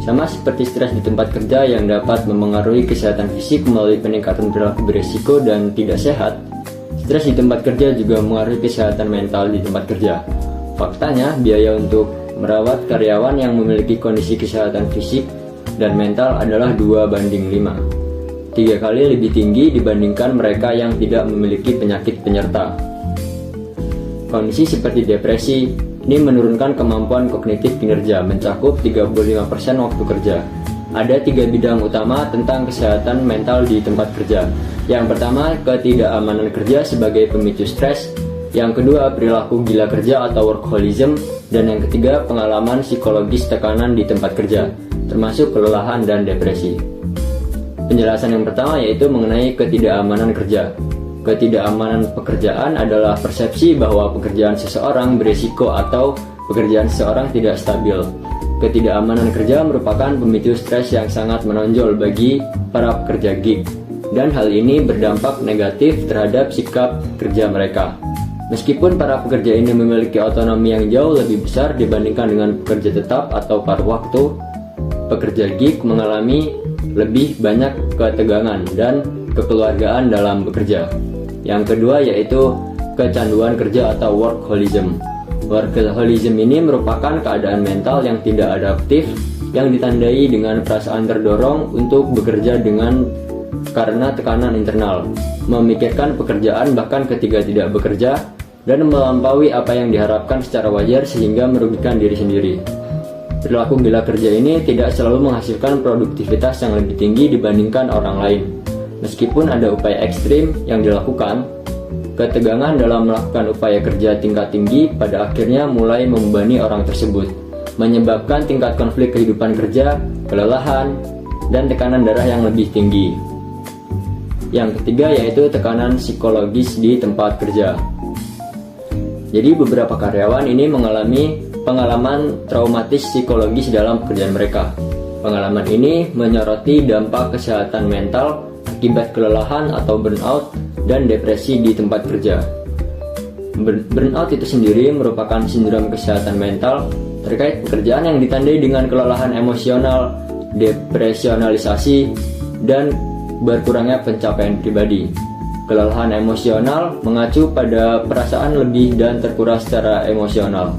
[SPEAKER 9] Sama seperti stres di tempat kerja yang dapat mempengaruhi kesehatan fisik melalui peningkatan perilaku beresiko dan tidak sehat, stres di tempat kerja juga mempengaruhi kesehatan mental di tempat kerja. Faktanya, biaya untuk merawat karyawan yang memiliki kondisi kesehatan fisik dan mental adalah 2:5. 3 kali lebih tinggi dibandingkan mereka yang tidak memiliki penyakit penyerta. Kondisi seperti depresi ini menurunkan kemampuan kognitif kinerja, mencakup 35% waktu kerja. Ada 3 bidang utama tentang kesehatan mental di tempat kerja. Yang pertama, ketidakamanan kerja sebagai pemicu stres. Yang kedua, perilaku gila kerja atau workaholism. Dan yang ketiga, pengalaman psikologis tekanan di tempat kerja, termasuk kelelahan dan depresi. Penjelasan yang pertama yaitu mengenai ketidakamanan kerja. Ketidakamanan pekerjaan adalah persepsi bahwa pekerjaan seseorang berisiko atau pekerjaan seseorang tidak stabil. Ketidakamanan kerja merupakan pemicu stres yang sangat menonjol bagi para pekerja gig, dan hal ini berdampak negatif terhadap sikap kerja mereka. Meskipun para pekerja ini memiliki otonomi yang jauh lebih besar dibandingkan dengan pekerja tetap atau paruh waktu, pekerja gig mengalami lebih banyak ketegangan dan kekeluargaan dalam bekerja. Yang kedua yaitu kecanduan kerja atau workaholism. Workaholism ini merupakan keadaan mental yang tidak adaptif yang ditandai dengan perasaan terdorong untuk bekerja karena tekanan internal, memikirkan pekerjaan bahkan ketika tidak bekerja, dan melampaui apa yang diharapkan secara wajar sehingga merugikan diri sendiri. Perilaku gila kerja ini tidak selalu menghasilkan produktivitas yang lebih tinggi dibandingkan orang lain. Meskipun ada upaya ekstrim yang dilakukan, ketegangan dalam melakukan upaya kerja tingkat tinggi pada akhirnya mulai membebani orang tersebut, menyebabkan tingkat konflik kehidupan kerja, kelelahan, dan tekanan darah yang lebih tinggi. Yang ketiga yaitu tekanan psikologis di tempat kerja. Jadi beberapa karyawan ini mengalami pengalaman traumatis psikologis dalam pekerjaan mereka. Pengalaman ini menyoroti dampak kesehatan mental akibat kelelahan atau burnout dan depresi di tempat kerja. Burnout itu sendiri merupakan sindrom kesehatan mental terkait pekerjaan yang ditandai dengan kelelahan emosional, depresionalisasi, dan berkurangnya pencapaian pribadi. Kelelahan emosional mengacu pada perasaan lebih dan terkuras secara emosional.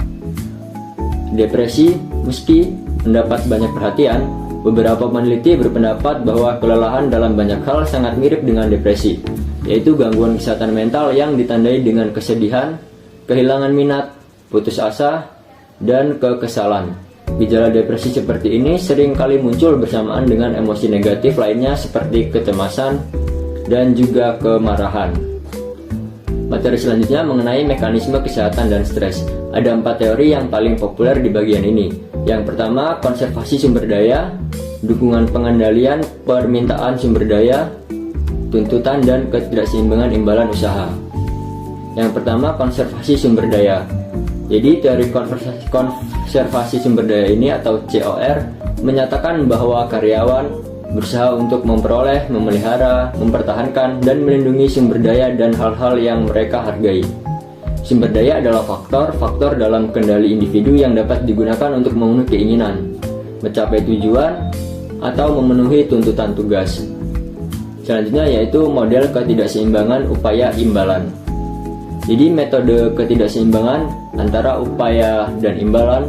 [SPEAKER 9] Depresi, meski mendapat banyak perhatian, beberapa peneliti berpendapat bahwa kelelahan dalam banyak hal sangat mirip dengan depresi, yaitu gangguan kesehatan mental yang ditandai dengan kesedihan, kehilangan minat, putus asa, dan kekesalan. Gejala depresi seperti ini sering kali muncul bersamaan dengan emosi negatif lainnya seperti kecemasan dan juga kemarahan. Materi selanjutnya mengenai mekanisme kesehatan dan stres. Ada 4 teori yang paling populer di bagian ini. Yang pertama, konservasi sumber daya, dukungan pengendalian permintaan sumber daya, tuntutan dan ketidakseimbangan imbalan usaha. Yang pertama, konservasi sumber daya. Jadi teori konservasi sumber daya ini atau COR menyatakan bahwa karyawan berusaha untuk memperoleh, memelihara, mempertahankan, dan melindungi sumber daya dan hal-hal yang mereka hargai. Sumber daya adalah faktor dalam kendali individu yang dapat digunakan untuk memenuhi keinginan, mencapai tujuan, atau memenuhi tuntutan tugas. Selanjutnya yaitu model ketidakseimbangan upaya imbalan. Jadi metode ketidakseimbangan antara upaya dan imbalan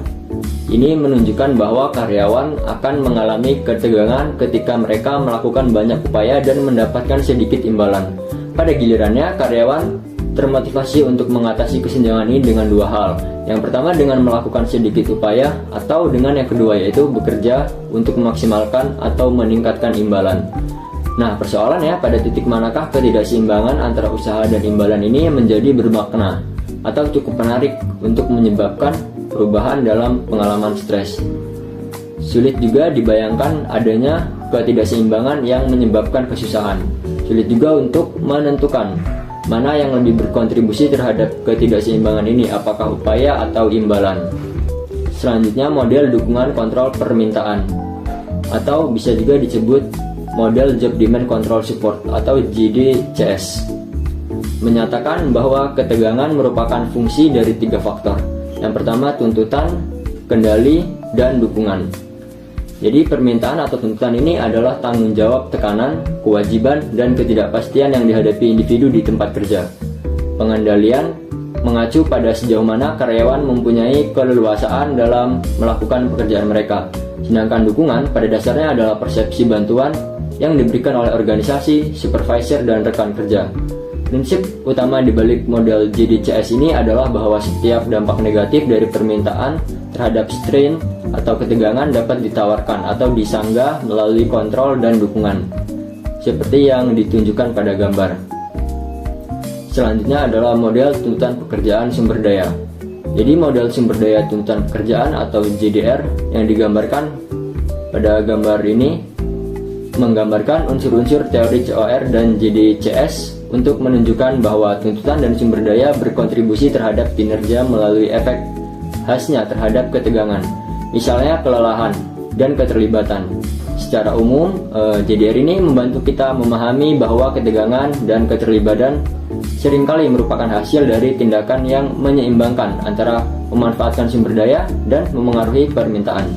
[SPEAKER 9] ini menunjukkan bahwa karyawan akan mengalami ketegangan ketika mereka melakukan banyak upaya dan mendapatkan sedikit imbalan. Pada gilirannya, karyawan termotivasi untuk mengatasi kesenjangan ini dengan 2 hal. Yang pertama dengan melakukan sedikit upaya, atau dengan yang kedua yaitu bekerja untuk memaksimalkan atau meningkatkan imbalan. Nah, persoalannya pada titik manakah ketidakseimbangan antara usaha dan imbalan ini menjadi bermakna atau cukup menarik untuk menyebabkan perubahan dalam pengalaman stres. Sulit juga dibayangkan adanya ketidakseimbangan yang menyebabkan kesusahan. Sulit juga untuk menentukan mana yang lebih berkontribusi terhadap ketidakseimbangan ini, apakah upaya atau imbalan. Selanjutnya model dukungan kontrol permintaan, atau bisa juga disebut model Job Demand Control Support atau JDCS, menyatakan bahwa ketegangan merupakan fungsi dari 3 faktor. Yang pertama tuntutan, kendali, dan dukungan. Jadi permintaan atau tuntutan ini adalah tanggung jawab, tekanan, kewajiban, dan ketidakpastian yang dihadapi individu di tempat kerja. Pengendalian mengacu pada sejauh mana karyawan mempunyai keleluasaan dalam melakukan pekerjaan mereka. Sedangkan dukungan pada dasarnya adalah persepsi bantuan yang diberikan oleh organisasi, supervisor, dan rekan kerja. Prinsip utama di balik model JDCS ini adalah bahwa setiap dampak negatif dari permintaan terhadap strain atau ketegangan dapat ditawarkan atau disanggah melalui kontrol dan dukungan, seperti yang ditunjukkan pada gambar. Selanjutnya adalah model tuntutan pekerjaan sumber daya. Jadi model sumber daya tuntutan pekerjaan atau JDR yang digambarkan pada gambar ini menggambarkan unsur-unsur teori COR dan JDCS untuk menunjukkan bahwa tuntutan dan sumber daya berkontribusi terhadap kinerja melalui efek khasnya terhadap ketegangan, misalnya kelelahan dan keterlibatan. Secara umum, JDR ini membantu kita memahami bahwa ketegangan dan keterlibatan seringkali merupakan hasil dari tindakan yang menyeimbangkan antara memanfaatkan sumber daya dan memengaruhi permintaan.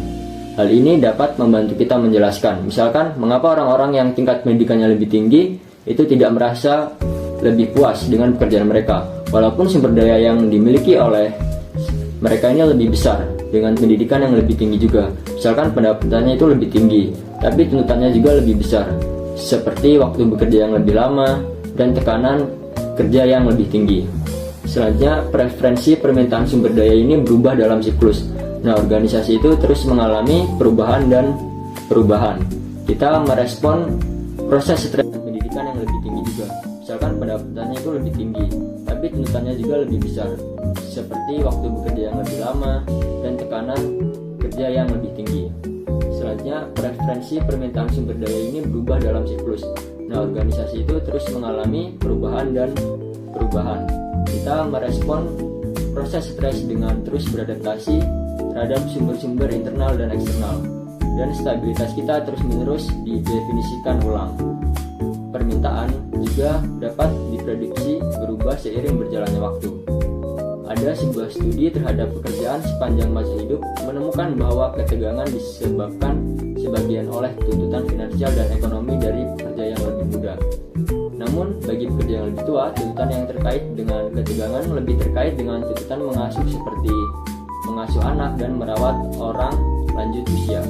[SPEAKER 9] Hal ini dapat membantu kita menjelaskan, misalkan mengapa orang-orang yang tingkat pendidikannya lebih tinggi itu tidak merasa lebih puas dengan pekerjaan mereka, walaupun sumber daya yang dimiliki oleh mereka ini lebih besar dengan pendidikan yang lebih tinggi juga. Misalkan pendapatannya itu lebih tinggi, tapi tuntutannya juga lebih besar, seperti waktu bekerja yang lebih lama dan tekanan kerja yang lebih tinggi. Selanjutnya, preferensi permintaan sumber daya ini berubah dalam siklus. Nah, organisasi itu terus mengalami perubahan dan perubahan. Kita merespon proses stres pendidikan yang lebih tinggi juga. Misalkan pendapatannya itu lebih tinggi, tapi tuntutannya juga lebih besar, seperti waktu bekerja yang lebih lama dan tekanan kerja yang lebih tinggi. Selanjutnya, preferensi permintaan sumber daya ini berubah dalam siklus. Nah, organisasi itu terus mengalami perubahan dan perubahan. Kita merespon proses stres dengan terus beradaptasi terhadap sumber-sumber internal dan eksternal. Dan stabilitas kita terus-menerus didefinisikan ulang. Permintaan juga dapat diprediksi berubah seiring berjalannya waktu. Ada sebuah studi terhadap pekerjaan sepanjang masa hidup menemukan bahwa ketegangan disebabkan sebagian oleh tuntutan finansial dan ekonomi dari pekerja yang lebih muda. Namun, bagi pekerja yang lebih tua, tuntutan yang terkait dengan ketegangan lebih terkait dengan tuntutan mengasuh seperti mengasuh anak dan merawat orang lanjut usia.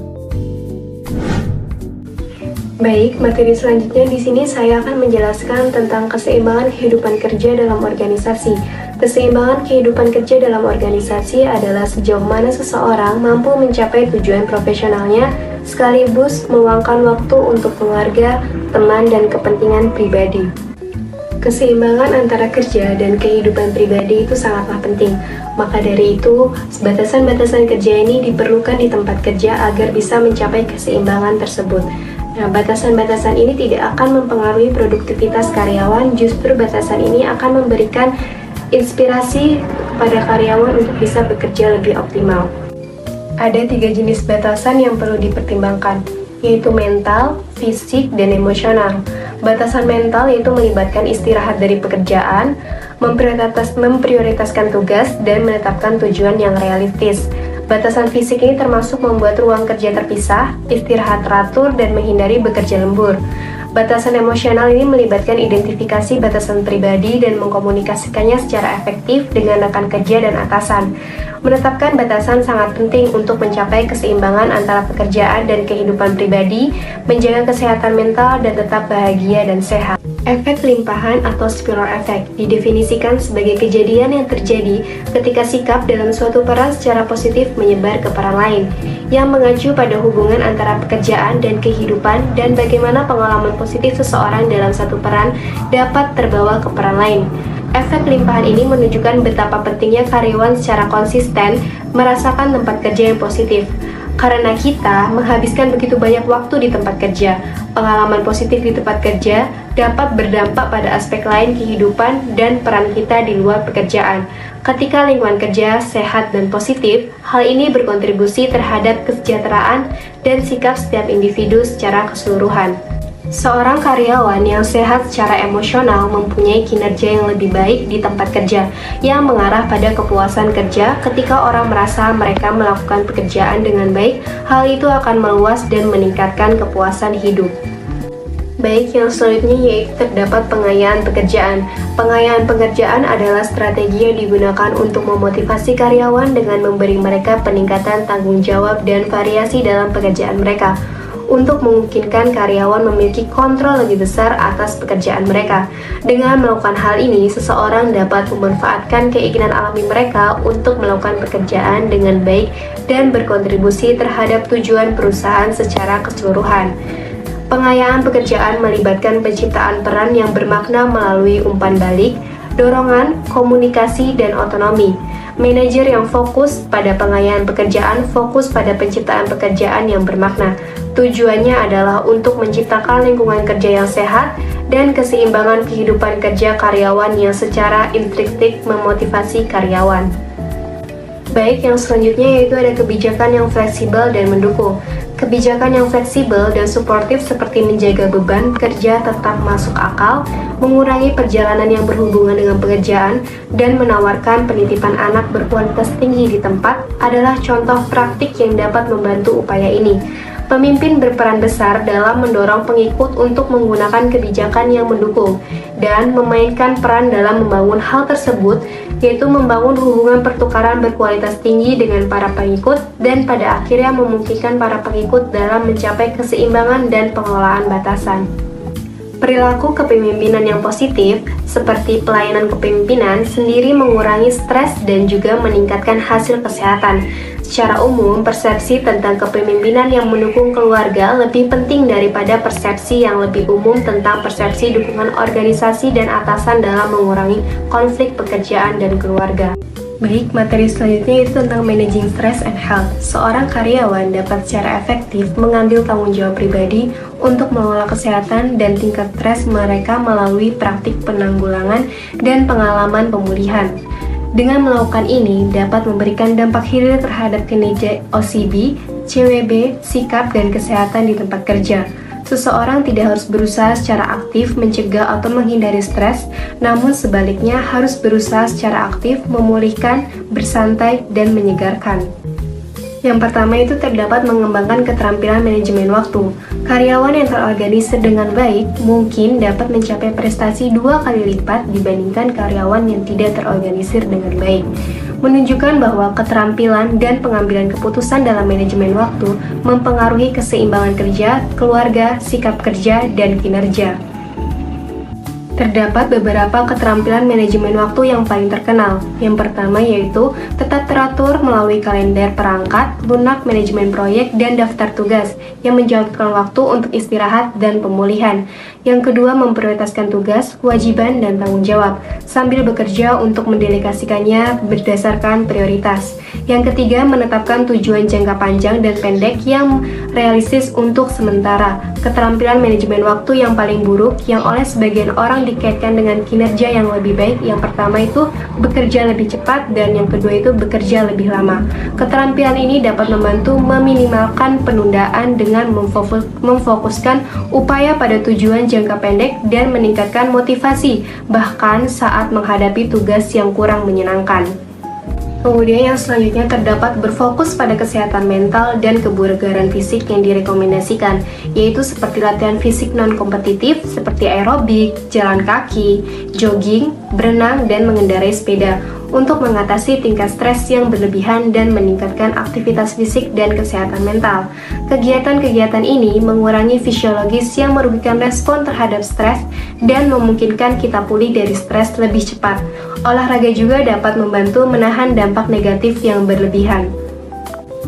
[SPEAKER 4] Baik, materi selanjutnya di sini saya akan menjelaskan tentang keseimbangan kehidupan kerja dalam organisasi. Keseimbangan kehidupan kerja dalam organisasi adalah sejauh mana seseorang mampu mencapai tujuan profesionalnya sekaligus meluangkan waktu untuk keluarga, teman, dan kepentingan pribadi. Keseimbangan antara kerja dan kehidupan pribadi itu sangatlah penting. Maka dari itu, batasan-batasan kerja ini diperlukan di tempat kerja agar bisa mencapai keseimbangan tersebut. Nah, batasan-batasan ini tidak akan mempengaruhi produktivitas karyawan, justru batasan ini akan memberikan inspirasi kepada karyawan untuk bisa bekerja lebih optimal. Ada 3 jenis batasan yang perlu dipertimbangkan, yaitu mental, fisik, dan emosional. Batasan mental yaitu melibatkan istirahat dari pekerjaan, memprioritaskan tugas, dan menetapkan tujuan yang realistis. Batasan fisik ini termasuk membuat ruang kerja terpisah, istirahat teratur, dan menghindari bekerja lembur. Batasan emosional ini melibatkan identifikasi batasan pribadi dan mengkomunikasikannya secara efektif dengan rekan kerja dan atasan. Menetapkan batasan sangat penting untuk mencapai keseimbangan antara pekerjaan dan kehidupan pribadi, menjaga kesehatan mental, dan tetap bahagia dan sehat. Efek limpahan atau spiral effect didefinisikan sebagai kejadian yang terjadi ketika sikap dalam suatu peran secara positif menyebar ke peran lain, yang mengacu pada hubungan antara pekerjaan dan kehidupan dan bagaimana pengalaman positif seseorang dalam satu peran dapat terbawa ke peran lain. Efek limpahan ini menunjukkan betapa pentingnya karyawan secara konsisten merasakan tempat kerja yang positif. Karena kita menghabiskan begitu banyak waktu di tempat kerja, pengalaman positif di tempat kerja dapat berdampak pada aspek lain kehidupan dan peran kita di luar pekerjaan. Ketika lingkungan kerja sehat dan positif, hal ini berkontribusi terhadap kesejahteraan dan sikap setiap individu secara keseluruhan. Seorang karyawan yang sehat secara emosional mempunyai kinerja yang lebih baik di tempat kerja, yang mengarah pada kepuasan kerja. Ketika orang merasa mereka melakukan pekerjaan dengan baik, hal itu akan meluas dan meningkatkan kepuasan hidup. Baik, yang selanjutnya yaitu terdapat pengayaan pekerjaan. Pengayaan pekerjaan adalah strategi yang digunakan untuk memotivasi karyawan dengan memberi mereka peningkatan tanggung jawab dan variasi dalam pekerjaan mereka, untuk memungkinkan karyawan memiliki kontrol lebih besar atas pekerjaan mereka. Dengan melakukan hal ini, seseorang dapat memanfaatkan keinginan alami mereka untuk melakukan pekerjaan dengan baik dan berkontribusi terhadap tujuan perusahaan secara keseluruhan. Pengayaan pekerjaan melibatkan penciptaan peran yang bermakna melalui umpan balik, dorongan, komunikasi, dan otonomi. Manajer yang fokus pada pengayaan pekerjaan fokus pada penciptaan pekerjaan yang bermakna. Tujuannya adalah untuk menciptakan lingkungan kerja yang sehat dan keseimbangan kehidupan kerja karyawan yang secara intrinsik memotivasi karyawan. Baik, yang selanjutnya yaitu ada kebijakan yang fleksibel dan mendukung. Kebijakan yang fleksibel dan suportif seperti menjaga beban kerja tetap masuk akal, mengurangi perjalanan yang berhubungan dengan pekerjaan, dan menawarkan penitipan anak berkualitas tinggi di tempat adalah contoh praktik yang dapat membantu upaya ini. Pemimpin berperan besar dalam mendorong pengikut untuk menggunakan kebijakan yang mendukung dan memainkan peran dalam membangun hal tersebut, yaitu membangun hubungan pertukaran berkualitas tinggi dengan para pengikut dan pada akhirnya memungkinkan para pengikut dalam mencapai keseimbangan dan pengelolaan batasan. Perilaku kepemimpinan yang positif, seperti pelayanan kepemimpinan, sendiri mengurangi stres dan juga meningkatkan hasil kesehatan. Secara umum, persepsi tentang kepemimpinan yang mendukung keluarga lebih penting daripada persepsi yang lebih umum tentang persepsi dukungan organisasi dan atasan dalam mengurangi konflik pekerjaan dan keluarga. Baik, materi selanjutnya itu tentang managing stress and health. Seorang karyawan dapat secara efektif mengambil tanggung jawab pribadi untuk mengelola kesehatan dan tingkat stres mereka melalui praktik penanggulangan dan pengalaman pemulihan. Dengan melakukan ini, dapat memberikan dampak hilir terhadap kinerja OCB, CWB, sikap, dan kesehatan di tempat kerja. Seseorang tidak harus berusaha secara aktif mencegah atau menghindari stres, namun sebaliknya harus berusaha secara aktif memulihkan, bersantai, dan menyegarkan. Yang pertama itu terdapat mengembangkan keterampilan manajemen waktu. Karyawan yang terorganisir dengan baik mungkin dapat mencapai prestasi 2 kali lipat dibandingkan karyawan yang tidak terorganisir dengan baik. Menunjukkan bahwa keterampilan dan pengambilan keputusan dalam manajemen waktu mempengaruhi keseimbangan kerja, keluarga, sikap kerja, dan kinerja. Terdapat beberapa keterampilan manajemen waktu yang paling terkenal. Yang pertama yaitu tetap teratur melalui kalender perangkat, lunak manajemen proyek, dan daftar tugas yang menjauhkan waktu untuk istirahat dan pemulihan. Yang kedua, memprioritaskan tugas, kewajiban, dan tanggung jawab sambil bekerja untuk mendelegasikannya berdasarkan prioritas. Yang ketiga, menetapkan tujuan jangka panjang dan pendek yang realistis untuk sementara. Keterampilan manajemen waktu yang paling buruk yang oleh sebagian orang dikaitkan dengan kinerja yang lebih baik. Yang pertama itu bekerja lebih cepat dan yang kedua itu bekerja lebih lama. Keterampilan ini dapat membantu meminimalkan penundaan dengan memfokuskan upaya pada tujuan jangka pendek dan meningkatkan motivasi bahkan saat menghadapi tugas yang kurang menyenangkan. Kemudian yang selanjutnya terdapat berfokus pada kesehatan mental dan kebugaran fisik yang direkomendasikan, yaitu seperti latihan fisik non-kompetitif seperti aerobik, jalan kaki, jogging, berenang, dan mengendarai sepeda untuk mengatasi tingkat stres yang berlebihan dan meningkatkan aktivitas fisik dan kesehatan mental. Kegiatan-kegiatan ini mengurangi fisiologis yang merugikan respon terhadap stres dan memungkinkan kita pulih dari stres lebih cepat. Olahraga juga dapat membantu menahan dampak negatif yang berlebihan.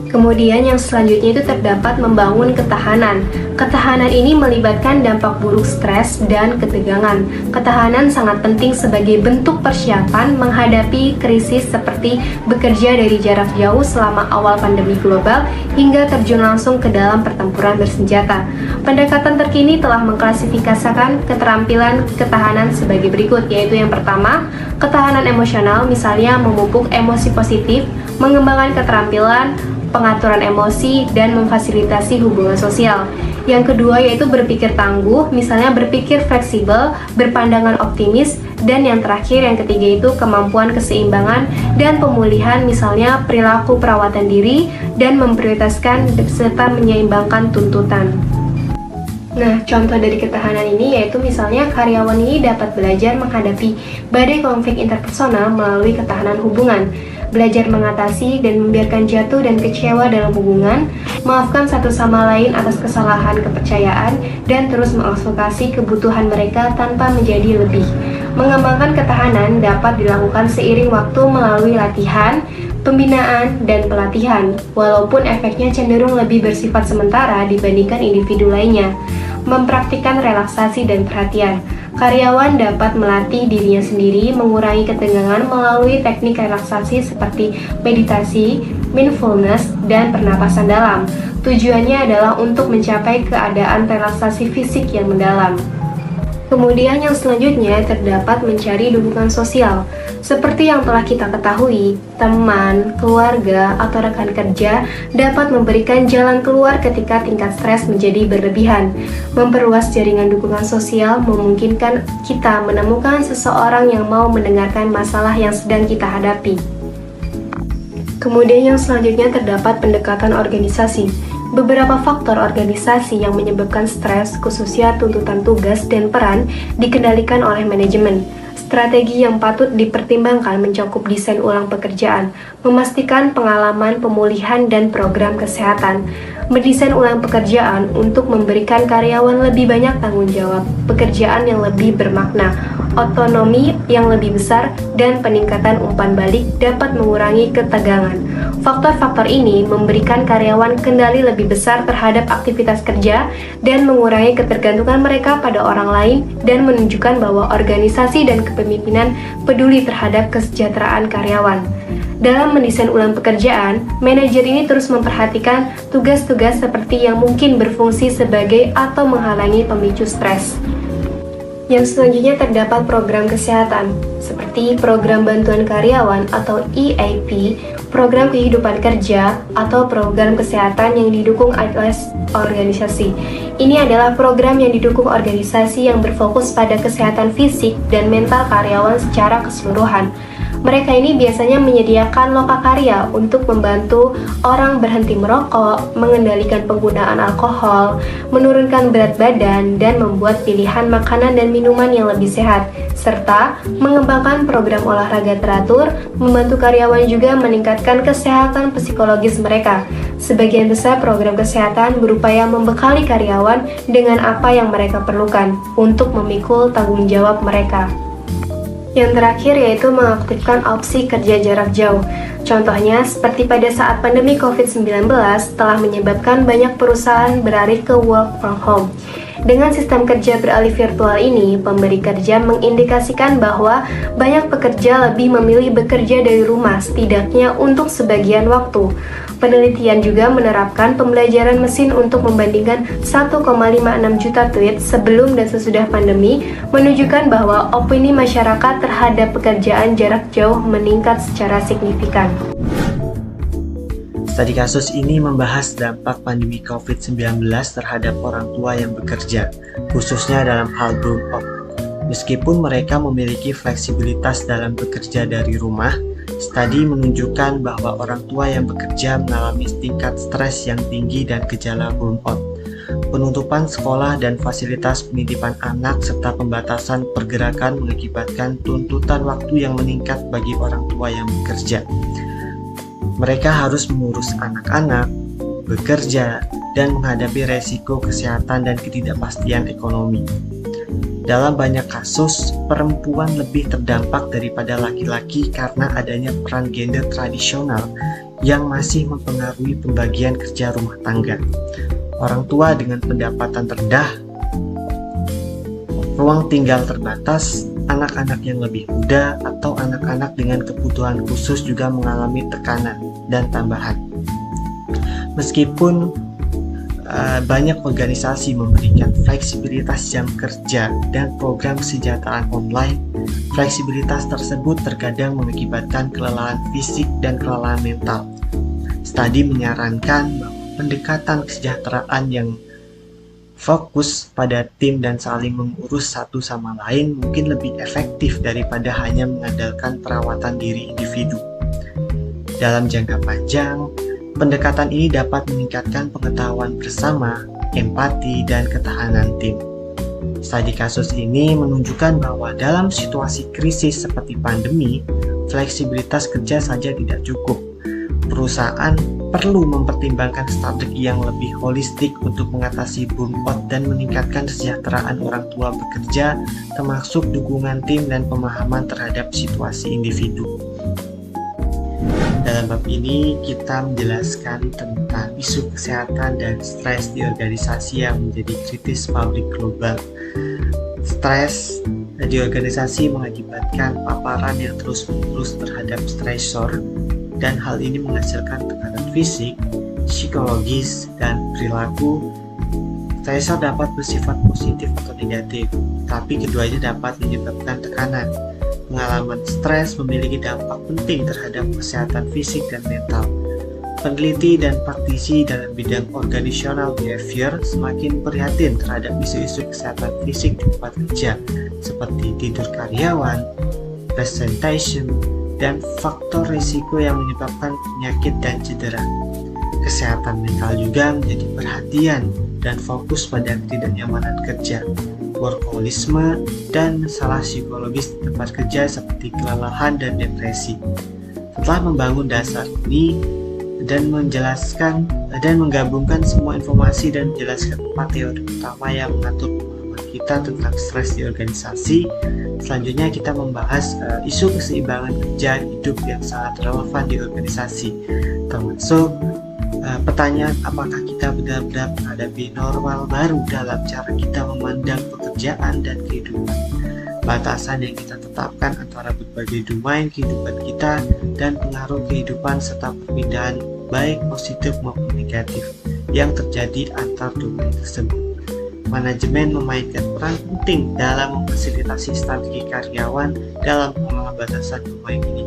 [SPEAKER 4] Kemudian yang selanjutnya itu terdapat membangun ketahanan. Ketahanan ini melibatkan dampak buruk stres dan ketegangan. Ketahanan sangat penting sebagai bentuk persiapan menghadapi krisis seperti bekerja dari jarak jauh selama awal pandemi global hingga terjun langsung ke dalam pertempuran bersenjata. Pendekatan terkini telah mengklasifikasikan keterampilan ketahanan sebagai berikut, yaitu yang pertama, ketahanan emosional, misalnya memupuk emosi positif, mengembangkan keterampilan pengaturan emosi, dan memfasilitasi hubungan sosial. Yang kedua yaitu berpikir tangguh, misalnya berpikir fleksibel, berpandangan optimis, dan yang terakhir yang ketiga itu kemampuan keseimbangan dan pemulihan, misalnya perilaku perawatan diri dan memprioritaskan serta menyeimbangkan tuntutan. Nah, contoh dari ketahanan ini yaitu misalnya karyawan ini dapat belajar menghadapi badai konflik interpersonal melalui ketahanan hubungan, belajar mengatasi dan membiarkan jatuh dan kecewa dalam hubungan, maafkan satu sama lain atas kesalahan kepercayaan, dan terus mengadvokasi kebutuhan mereka tanpa menjadi lebih. Mengembangkan ketahanan dapat dilakukan seiring waktu melalui latihan, pembinaan, dan pelatihan, walaupun efeknya cenderung lebih bersifat sementara dibandingkan individu lainnya. Mempraktikkan relaksasi dan perhatian. Karyawan dapat melatih dirinya sendiri mengurangi ketegangan melalui teknik relaksasi seperti meditasi, mindfulness, dan pernapasan dalam. Tujuannya adalah untuk mencapai keadaan relaksasi fisik yang mendalam. Kemudian yang selanjutnya terdapat mencari dukungan sosial. Seperti yang telah kita ketahui, teman, keluarga, atau rekan kerja dapat memberikan jalan keluar ketika tingkat stres menjadi berlebihan. Memperluas jaringan dukungan sosial memungkinkan kita menemukan seseorang yang mau mendengarkan masalah yang sedang kita hadapi. Kemudian yang selanjutnya terdapat pendekatan organisasi. Beberapa faktor organisasi yang menyebabkan stres, khususnya tuntutan tugas dan peran, dikendalikan oleh manajemen. Strategi yang patut dipertimbangkan mencakup desain ulang pekerjaan, memastikan pengalaman pemulihan dan program kesehatan, mendesain ulang pekerjaan untuk memberikan karyawan lebih banyak tanggung jawab, pekerjaan yang lebih bermakna, otonomi yang lebih besar, dan peningkatan umpan balik dapat mengurangi ketegangan. Faktor-faktor ini memberikan karyawan kendali lebih besar terhadap aktivitas kerja dan mengurangi ketergantungan mereka pada orang lain dan menunjukkan bahwa organisasi dan kepemimpinan peduli terhadap kesejahteraan karyawan. Dalam mendesain ulang pekerjaan, manajer ini terus memperhatikan tugas-tugas seperti yang mungkin berfungsi sebagai atau menghalangi pemicu stres. Yang selanjutnya terdapat program kesehatan, seperti program bantuan karyawan atau EAP, program kehidupan kerja, atau program kesehatan yang didukung oleh organisasi. Ini adalah program yang didukung organisasi yang berfokus pada kesehatan fisik dan mental karyawan secara keseluruhan. Mereka ini biasanya menyediakan lokakarya untuk membantu orang berhenti merokok, mengendalikan penggunaan alkohol, menurunkan berat badan, dan membuat pilihan makanan dan minuman yang lebih sehat, serta mengembangkan program olahraga teratur, membantu karyawan juga meningkatkan kesehatan psikologis mereka. Sebagian besar program kesehatan berupaya membekali karyawan dengan apa yang mereka perlukan untuk memikul tanggung jawab mereka. Yang terakhir yaitu mengaktifkan opsi kerja jarak jauh. Contohnya seperti pada saat pandemi COVID-19 telah menyebabkan banyak perusahaan beralih ke work from home. Dengan sistem kerja beralih virtual ini, pemberi kerja mengindikasikan bahwa banyak pekerja lebih memilih bekerja dari rumah setidaknya untuk sebagian waktu. Penelitian juga menerapkan pembelajaran mesin untuk membandingkan 1,56 juta tweet sebelum dan sesudah pandemi, menunjukkan bahwa opini masyarakat terhadap pekerjaan jarak jauh meningkat secara signifikan.
[SPEAKER 3] Studi kasus ini membahas dampak pandemi COVID-19 terhadap orang tua yang bekerja, khususnya dalam hal burnout. Meskipun mereka memiliki fleksibilitas dalam bekerja dari rumah, studi menunjukkan bahwa orang tua yang bekerja mengalami tingkat stres yang tinggi dan gejala burnout. Penutupan sekolah dan fasilitas penitipan anak serta pembatasan pergerakan mengakibatkan tuntutan waktu yang meningkat bagi orang tua yang bekerja. Mereka harus mengurus anak-anak, bekerja, dan menghadapi resiko kesehatan dan ketidakpastian ekonomi. Dalam banyak kasus, perempuan lebih terdampak daripada laki-laki karena adanya peran gender tradisional yang masih mempengaruhi pembagian kerja rumah tangga. Orang tua dengan pendapatan rendah, ruang tinggal terbatas, anak-anak yang lebih muda, atau anak-anak dengan kebutuhan khusus juga mengalami tekanan dan tambahan. Meskipun banyak organisasi memberikan fleksibilitas jam kerja dan program kesejahteraan online, fleksibilitas tersebut terkadang mengakibatkan kelelahan fisik dan kelelahan mental. Studi menyarankan bahwa pendekatan kesejahteraan yang fokus pada tim dan saling mengurus satu sama lain mungkin lebih efektif daripada hanya mengandalkan perawatan diri individu. Dalam jangka panjang, pendekatan ini dapat meningkatkan pengetahuan bersama, empati, dan ketahanan tim. Studi kasus ini menunjukkan bahwa dalam situasi krisis seperti pandemi, fleksibilitas kerja saja tidak cukup. Perusahaan perlu mempertimbangkan strategi yang lebih holistik untuk mengatasi burnout dan meningkatkan kesejahteraan orang tua bekerja, termasuk dukungan tim dan pemahaman terhadap situasi individu. Dalam bab ini kita menjelaskan tentang isu kesehatan dan stres di organisasi yang menjadi kritis publik global. Stres di organisasi mengakibatkan paparan yang terus-menerus terhadap stresor, dan hal ini menghasilkan tekanan fisik, psikologis, dan perilaku. Stresor dapat bersifat positif atau negatif, tapi keduanya dapat menyebabkan tekanan. Pengalaman stres memiliki dampak penting terhadap kesehatan fisik dan mental. Peneliti dan praktisi dalam bidang organizational behavior semakin prihatin terhadap isu-isu kesehatan fisik di tempat kerja, seperti tidur karyawan, presentation, dan faktor risiko yang menyebabkan penyakit dan cedera. Kesehatan mental juga menjadi perhatian dan fokus pada ketidaknyamanan kerja, workaholisme, dan masalah psikologis di tempat kerja seperti kelelahan dan depresi. Setelah membangun dasar ini, dan menjelaskan dan menggabungkan semua informasi dan menjelaskan 4 teori utama yang mengatur pemahaman kita tentang stres di organisasi. Selanjutnya kita membahas isu keseimbangan kerja hidup yang sangat relevan di organisasi, termasuk pertanyaan apakah kita benar-benar menghadapi normal baru dalam cara kita memandang pekerjaan dan kehidupan, batasan yang kita tetapkan antara berbagai domain kehidupan kita dan pengaruh kehidupan serta perpindahan baik positif maupun negatif yang terjadi antar domain tersebut. Manajemen memainkan peran penting dalam memfasilitasi strategi karyawan dalam mengelola batasan domain ini.